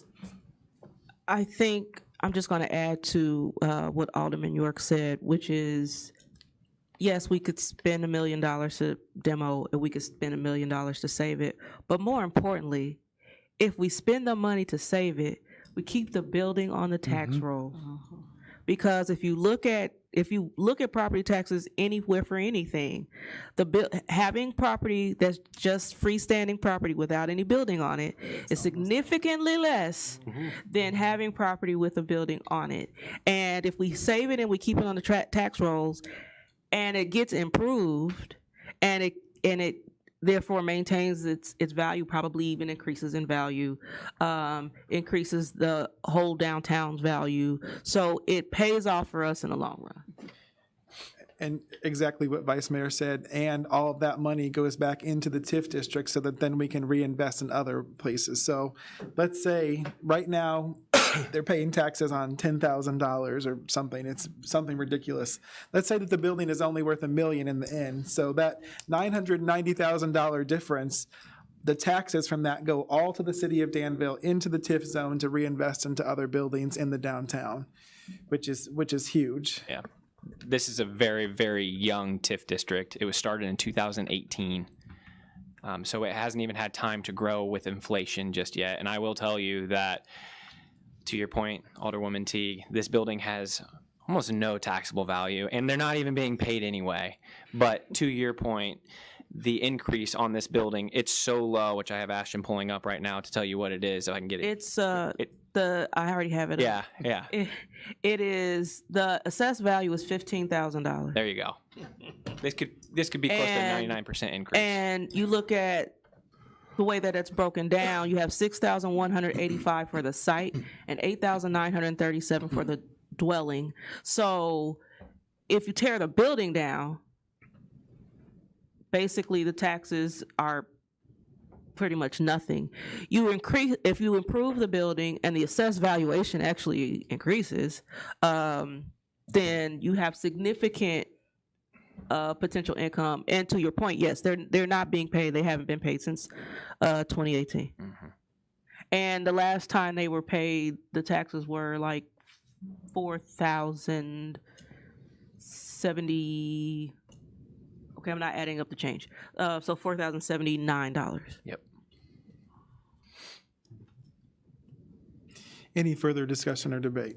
I think I'm just going to add to what Alderman York said, which is, yes, we could spend $1 million to demo, and we could spend $1 million to save it. But more importantly, if we spend the money to save it, we keep the building on the tax roll. Because if you look at property taxes anywhere for anything, having property that's just freestanding property without any building on it is significantly less than having property with a building on it. And if we save it and we keep it on the tax rolls, and it gets improved, and it therefore maintains its value, probably even increases in value, increases the whole downtown's value. So it pays off for us in the long run. And exactly what Vice Mayor said, and all of that money goes back into the TIF district so that then we can reinvest in other places. So let's say right now they're paying taxes on $10,000 or something. It's something ridiculous. Let's say that the building is only worth $1 million in the end. So that $990,000 difference, the taxes from that go all to the city of Danville into the TIF zone to reinvest into other buildings in the downtown, which is huge. Yeah. This is a very, very young TIF district. It was started in 2018. So it hasn't even had time to grow with inflation just yet. And I will tell you that, to your point, Alderwoman Teague, this building has almost no taxable value, and they're not even being paid anyway. But to your point, the increase on this building, it's so low, which I have Ashton pulling up right now to tell you what it is, if I can get it. It's I already have it. Yeah, yeah. It is, the assessed value is $15,000. There you go. This could be close to a 99% increase. And you look at the way that it's broken down, you have $6,185 for the site and $8,937 for the dwelling. So if you tear the building down, basically the taxes are pretty much nothing. If you improve the building and the assessed valuation actually increases, then you have significant potential income. And to your point, yes, they're not being paid. They haven't been paid since 2018. And the last time they were paid, the taxes were like $4,070. Okay, I'm not adding up the change. So $4,079. Yep. Any further discussion or debate?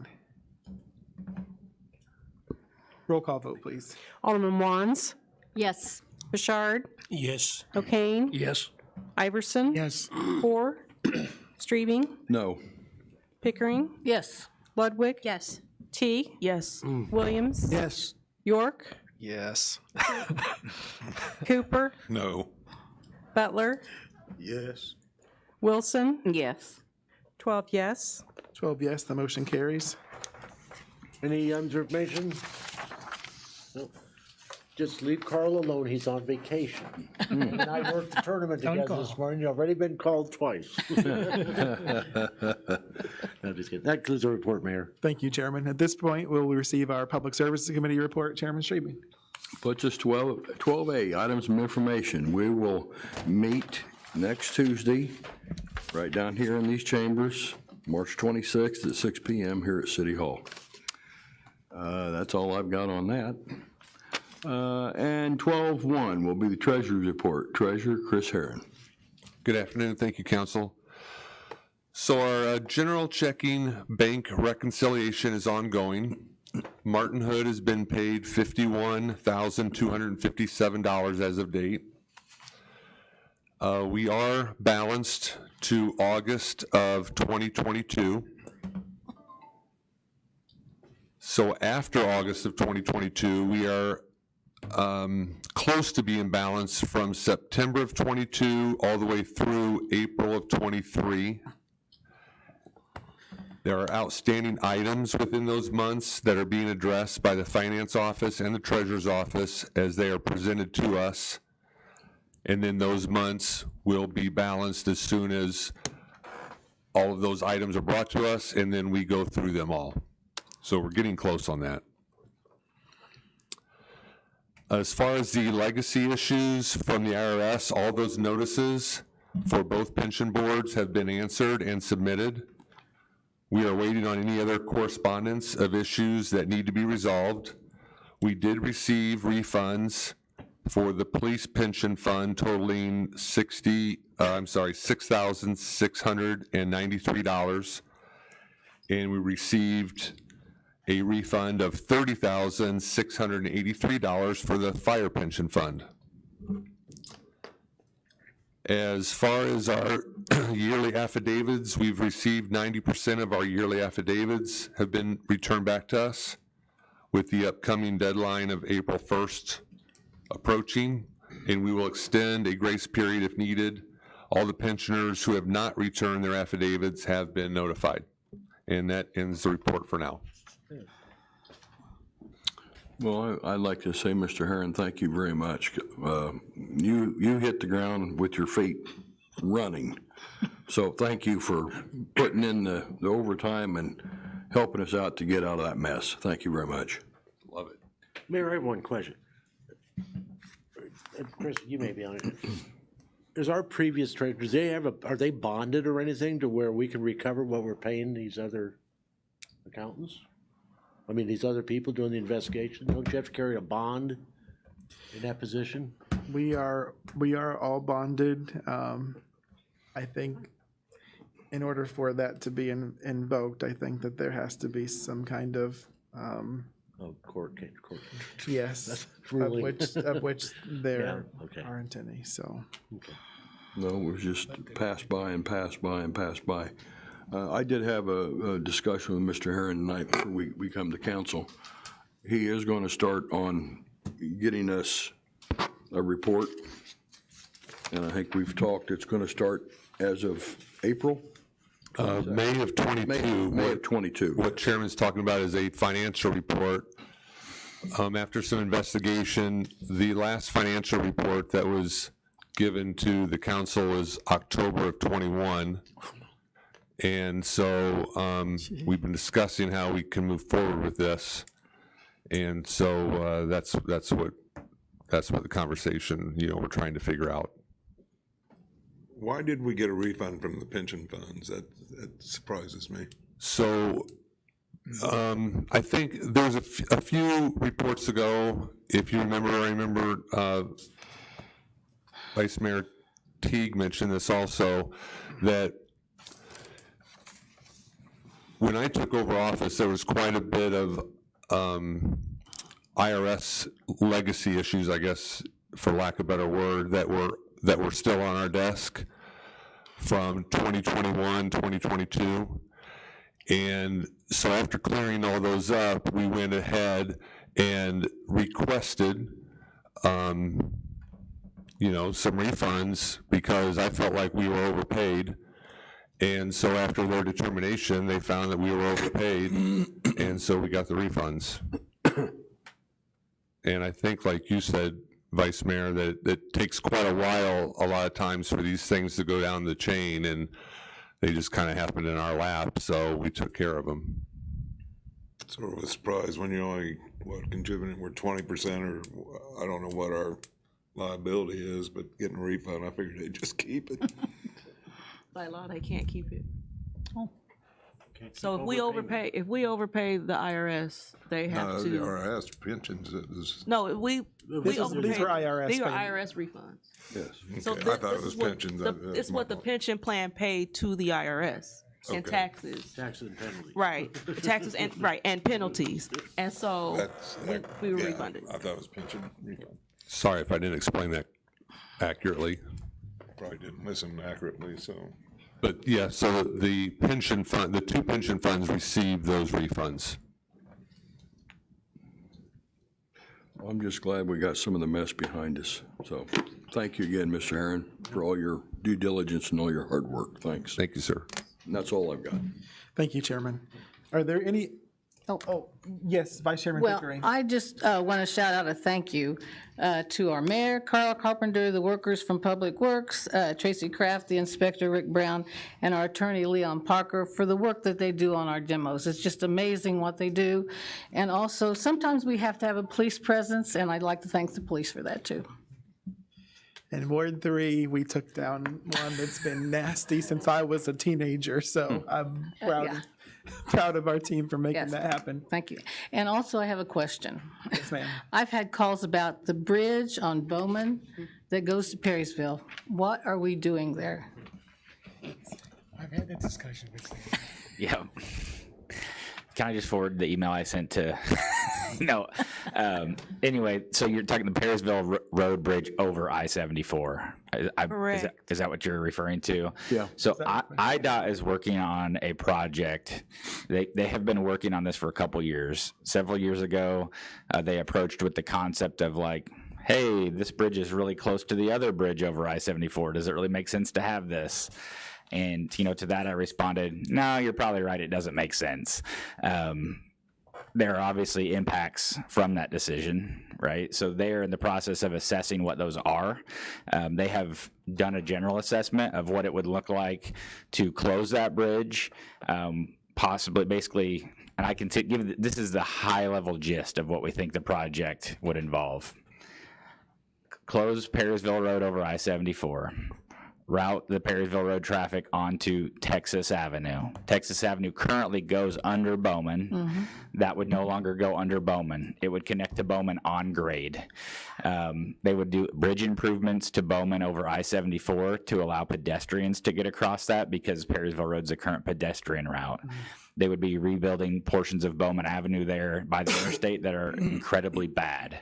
Roll call vote, please. Alderman Wands? Yes. Bouchard? Yes. O'Kane? Yes. Iverson? Yes. Hoare? Streebing? No. Pickering? Yes. Ludwig? Yes. Teague? Yes. Williams? Yes. York? Yes. Cooper? No. Butler? Yes. Wilson? Yes. 12 yes. 12 yes, the motion carries. Any information? No. Just leave Carl alone, he's on vacation. And I worked the tournament Don't together this call. morning, you've already been called twice. No, just kidding. That concludes the report, Mayor. Thank you, Chairman. At this point, we'll receive our Public Services Committee report. Chairman Streebing. Puts us 12A, items of information. We will meet next Tuesday, right down here in these chambers, March 26th at 6 p.m. here at City Hall. That's all I've got on that. And 12-1 will be the Treasurer's report. Treasurer Chris Herron. Good afternoon. Thank you, Council. So our general checking bank reconciliation is ongoing. Martin Hood has been paid $51,257 as of date. We are balanced to August of 2022. So after August of 2022, we are close to being balanced from September of 22 all the way through April of 23. There are outstanding items within those months that are being addressed by the Finance Office and the Treasurer's Office as they are presented to us. And then those months will be balanced as soon as all of those items are brought to us, and then we go through them all. So we're getting close on that. As far as the legacy issues from the IRS, all those notices for both pension boards have been answered and submitted. We are waiting on any other correspondence of issues that need to be resolved. We did receive refunds for the police pension fund totaling $6,693, and we received a refund of $30,683 for the fire pension fund. As far as our yearly affidavits, we've received 90% of our yearly affidavits have been returned back to us, with the upcoming deadline of April 1st approaching, and we will extend a grace period if needed. All the pensioners who have not returned their affidavits have been notified. And that ends the report for now. Well, I'd like to say, Mr. Herron, thank you very much. You hit the ground with your feet running. So thank you for putting in the overtime and helping us out to get out of that mess. Thank you very much. Love it. Mayor, I have one question. Chris, you may be on it. Is our previous treasurers, are they bonded or anything to where we can recover what we're paying these other accountants? I mean, these other people doing the investigation, don't you have to carry a bond in that position? We are all bonded. I think in order for that to be invoked, I think that there has to be some kind of court. Yes, Ruling. of which there Yeah, okay. aren't any. So No, it was just passed by and passed by and passed by. I did have a discussion with Mr. Herron tonight before we come to council. He is going to start on getting us a report, and I think we've talked, it's going to start as of April? May of 22. May of 22. What Chairman's talking about is a financial report. After some investigation, the last financial report that was given to the council was October of 21. And so we've been discussing how we can move forward with this. And so that's what the conversation, we're trying to figure out. Why did we get a refund from the pension funds? That surprises me. So I think there was a few reports ago, if you remember, I remember Vice Mayor Teague mentioned this also, that when I took over office, there was quite a bit of IRS legacy issues, I guess, for lack of a better word, that were that were still on our desk from 2021, 2022. And so after clearing all those up, we went ahead and requested, you know, some refunds because I felt like we were overpaid. And so after their determination, they found that we were overpaid, and so we got the refunds. And I think, like you said, Vice Mayor, that it takes quite a while a lot of times for these things to go down the chain, and they just kind of happened in our lap, so we took care of them. Sort of a surprise when you're only, contributing, we're 20%, or I don't know what our liability is, but getting a refund, I figured they'd just keep it. By law, they can't keep it. Oh. So if we overpay the IRS, they have The to. IRS pensions is. No, we overpay. These were IRS These are payments. IRS refunds. Yes. So Okay. I thought it was pensions. It's what the pension plan paid to the IRS and Okay. taxes. Taxes and penalties. Right, taxes and and penalties, and so we were yeah, refunded. I thought it was pension refund. Sorry if I didn't explain that accurately. Probably didn't listen accurately, so. But yeah, so the pension fund, the two pension funds received those refunds. Well, I'm just glad we got some of the mess behind us. So thank you again, Mr. Herron, for all your due diligence and all your hard work. Thanks. Thank you, sir. And that's all I've got. Thank you, Chairman. Are there any? Oh, yes, Vice Chairman Well, Pickering. I just want to shout out a thank you to our mayor, Carl Carpenter, the workers from Public Works, Tracy Kraft, the inspector, Rick Brown, and our attorney, Leon Parker, for the work that they do on our demos. It's just amazing what they do. And also, sometimes we have to have a police presence, and I'd like to thank the police for that, too. In Ward 3, we took down one that's been nasty since I was a teenager, so I'm proud of our team for making Yes. that happen. Thank you. And also, I have a question. Yes, ma'am. I've had calls about the bridge on Bowman that goes to Perrysville. What are we doing there? I've had that discussion with them. Yeah. Can I just forward the email I sent to? No. Anyway, so you're talking the Perrysville Road Bridge over I-74. Correct. Is that what you're referring to? Yeah. So IDOT is working on a project. They have been working on this for a couple years. Several years ago, they approached with the concept of like, hey, this bridge is really close to the other bridge over I-74. Does it really make sense to have this? And, to that I responded, no, you're probably right. It doesn't make sense. There are obviously impacts from that decision, right? So they're in the process of assessing what those are. They have done a general assessment of what it would look like to close that bridge, possibly, basically, and I can give, this is the high level gist of what we think the project would involve. Close Perrysville Road over I-74. Route the Perrysville Road traffic onto Texas Avenue. Texas Avenue currently goes under Bowman. Mm-hmm. That would no longer go under Bowman. It would connect to Bowman on grade. They would do bridge improvements to Bowman over I-74 to allow pedestrians to get across that because Perrysville Road's a current pedestrian route. Mm-hmm. They would be rebuilding portions of Bowman Avenue there by the interstate that are incredibly bad.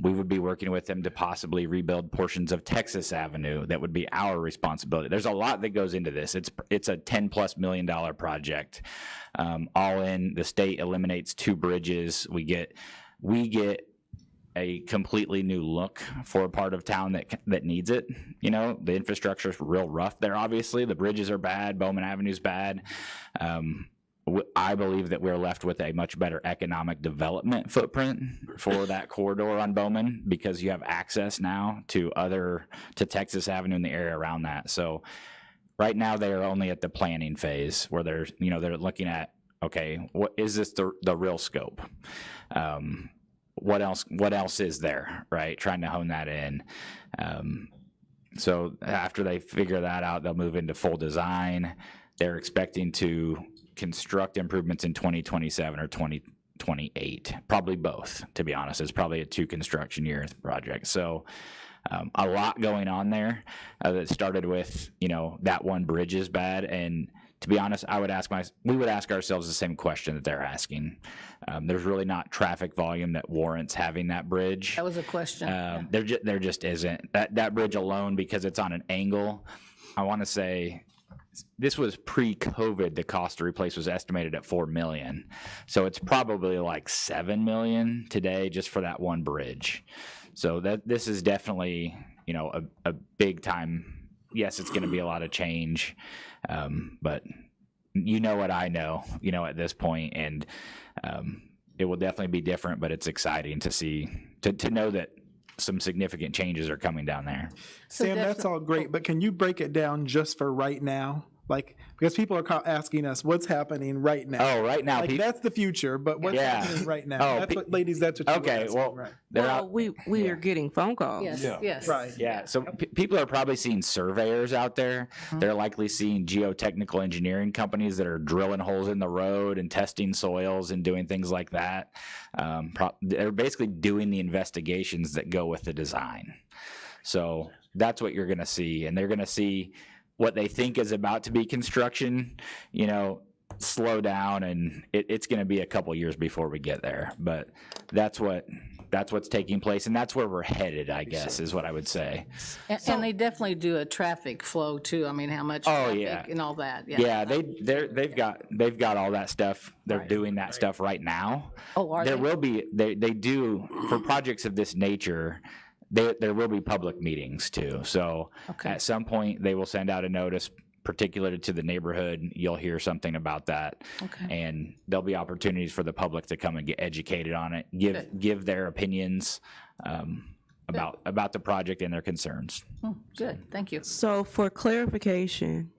We would be working with them to possibly rebuild portions of Texas Avenue. That would be our responsibility. There's a lot that goes into this. It's a $10+ million project. All in, the state eliminates 2 bridges. We get a completely new look for a part of town that needs it. The infrastructure is real rough there, obviously. The bridges are bad. Bowman Avenue's bad. I believe that we're left with a much better economic development footprint for that corridor on Bowman because you have access now to Texas Avenue and the area around that. So right now they are only at the planning phase where they're looking at, okay, what is this the real scope? What else is there, right? Trying to hone that in. So after they figure that out, they'll move into full design. They're expecting to construct improvements in 2027 or 2028, probably both, to be honest. It's probably a 2 construction year project. So a lot going on there that started with, that one bridge is bad. And to be honest, we would ask ourselves the same question that they're asking. There's really not traffic volume that warrants having that bridge. That was a question. There just isn't. That bridge alone, because it's on an angle, I want to say this was pre-COVID. The cost to replace was estimated at $4 million. So it's probably like $7 million today just for that one bridge. So this is definitely, a big time. Yes, it's going to be a lot of change, but you know what I know, at this point, and it will definitely be different. But it's exciting to see, to know that some significant changes are coming down there. Sam, that's all great, but can you break it down just for right now? Like, because people are asking us what's happening right now. Oh, right now. Like, that's the future, but what's happening right now? Oh, That's what you okay, were asking, well, right? Well, we are getting phone calls. Yes. Right. Yeah, so people are probably seeing surveyors out there. They're likely seeing geotechnical engineering companies that are drilling holes in the road and testing soils and doing things like that. They're basically doing the investigations that go with the design. So that's what you're going to see, and they're going to see what they think is about to be construction, slow down, and it's going to be a couple years before we get there. But that's what's taking place, and that's where we're headed, I guess, is what I would say. And they definitely do a traffic flow too. I mean, how much traffic and all that. Yeah, they've got all that stuff. They're doing that stuff right now. Oh, are there they? will be they do for projects of this nature. There will be public meetings too. So at some point they will send out a notice particular to the neighborhood. You'll hear something about that. And there'll be opportunities for the public to come and get educated on it, give their opinions about the project and their concerns. Good, thank you. So for clarification,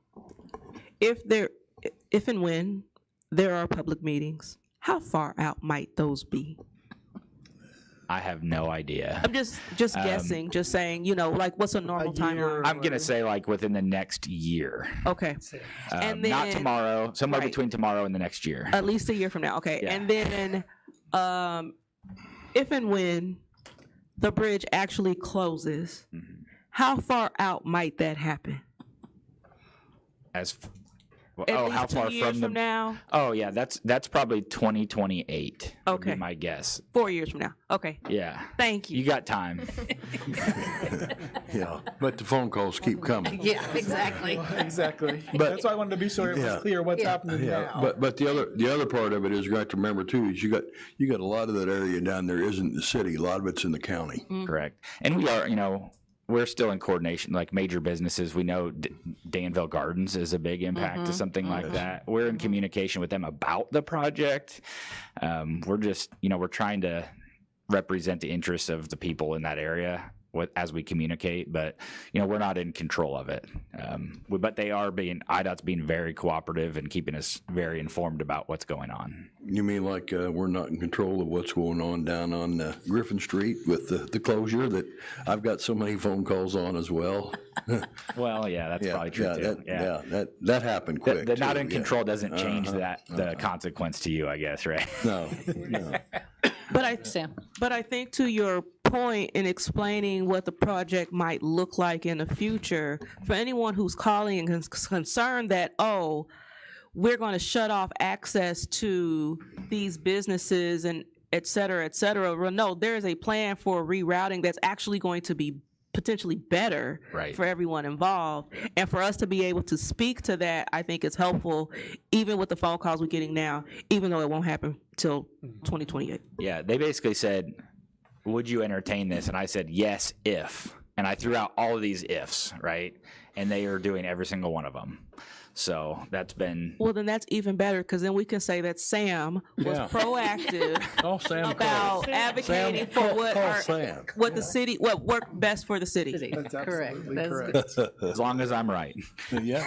if and when there are public meetings, how far out might those be? I have no idea. I'm just guessing, just saying, like what's a normal timeline? I'm going to say like within the next year. Okay. And then, not tomorrow, somewhere between tomorrow and the next year. At least a year from now. Okay. Yeah. And then if and when the bridge actually closes, how far out might that happen? At least how 2 far years from now? Oh yeah, that's probably 2028. Okay, would be my guess. 4 years from now. Okay. Yeah. Thank you. You got time. Yeah, but the phone calls keep coming. Yeah, exactly. Exactly. But- That's why I wanted to be sure it was clear what's happening now. But the other part of it is you got to remember too is you got a lot of that area down there isn't the city. A lot of it's in the county. Correct. And we are, we're still in coordination, like major businesses. We know Danville Gardens is a big impact to something like that. We're in communication with them about the project. We're just, we're trying to represent the interests of the people in that area as we communicate, but we're not in control of it. But they are IDOT's being very cooperative and keeping us very informed about what's going on. You mean like we're not in control of what's going on down on Griffin Street with the closure that I've got so many phone calls on as well? Well, yeah, that's probably true too. That happened quick. The not in control doesn't change the consequence to you, I guess, right? No. But I think to your point in explaining what the project might look like in the future, for anyone who's calling and concerned that, we're going to shut off access to these businesses and et cetera, well, no, there is a plan for rerouting that's actually going to be potentially better for everyone involved. And for us to be able to speak to that, I think is helpful, even with the phone calls we're getting now, even though it won't happen till 2028. Yeah, they basically said, would you entertain this? And I said, yes, if. And I threw out all of these ifs, right? And they are doing every single one of them. So that's been... Well, then that's even better, because then we can say that Sam was proactive about advocating for what the city, what worked best for the city. That's correct. That's correct. As long as I'm right. Yeah.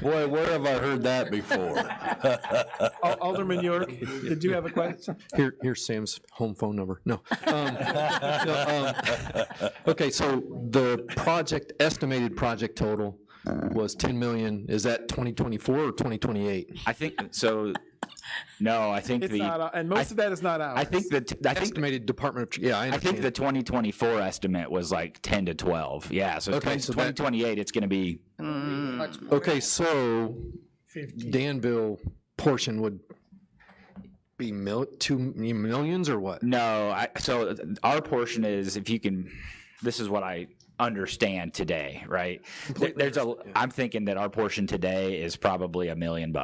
Boy, where have I heard that before? Alderman York, did you have a question? Here's Sam's home phone number. No. Okay, so the estimated project total was 10 million. Is that 2024 or 2028? I think so. No, I think It's the not, and most of that is not ours. I think estimated Department of, I think the 2024 estimate was like 10 to 12. Yeah, so, Okay, so that- 2028 it's going to be Okay, so 50. Danville portion would be 2 millions or what? No, so our portion is, if you can, this is what I understand today, right? I'm thinking that our portion today is probably $1 million,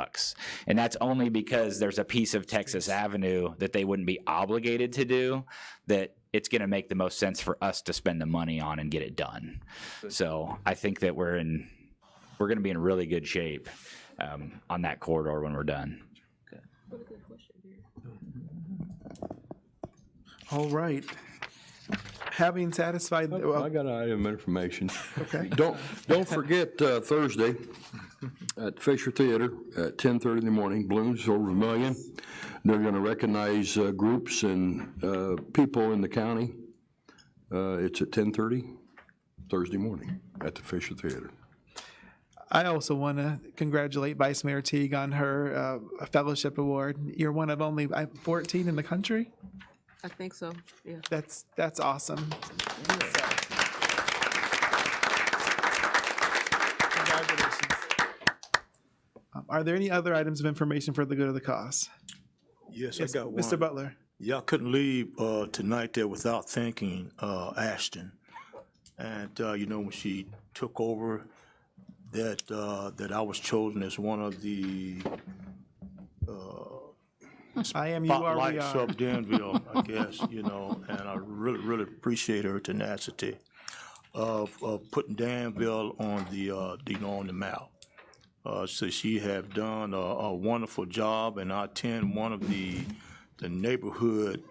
and that's only because there's a piece of Texas Avenue that they wouldn't be obligated to do, that it's going to make the most sense for us to spend the money on and get it done. So I think that we're going to be in really good shape on that corridor when we're done. All right. Having satisfied, I got an item of information. Okay. Don't forget Thursday at Fisher Theater at 10:30 in the morning, balloons over $1 million. They're going to recognize groups and people in the county. It's at 10:30 Thursday morning at the Fisher Theater. I also want to congratulate Vice Mayor Teague on her fellowship award. You're one of only 14 in the country. I think so, yeah. That's awesome. Congratulations. Are there any other items of information for the good of the cause? Yes, I got one. Mr. Butler. Yeah, I couldn't leave tonight there without thanking Ashton. And, when she took over, that I was chosen as one of the I am, you are, we spotlights are. of Danville, I guess, and I really, really appreciate her tenacity of putting Danville on on the map. So she have done a wonderful job, and I attend one of the neighborhood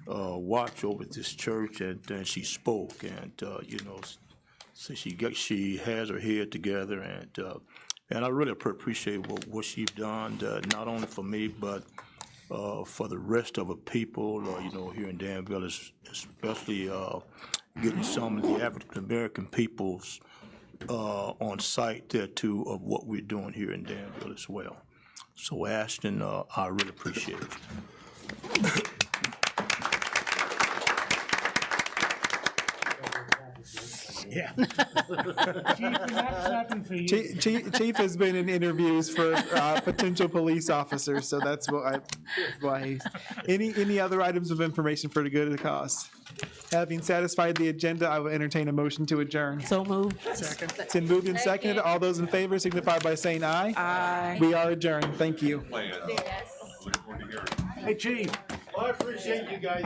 watch over at this church, and she spoke, and so she has her head together, and I really appreciate what she's done, not only for me, but for the rest of the people, here in Danville, especially getting some of the African American peoples on site there too of what we're doing here in Danville as well. So Ashton, I really appreciate it. Yeah. Chief has been in interviews for potential police officers, so that's why. Any other items of information for the good of the cause? Having satisfied the agenda, I will entertain a motion to adjourn. So moved. Second. It's been moved and seconded. All those in favor signify by saying aye. Aye. We are adjourned. Thank you. Hey, Chief. Well, I appreciate you guys.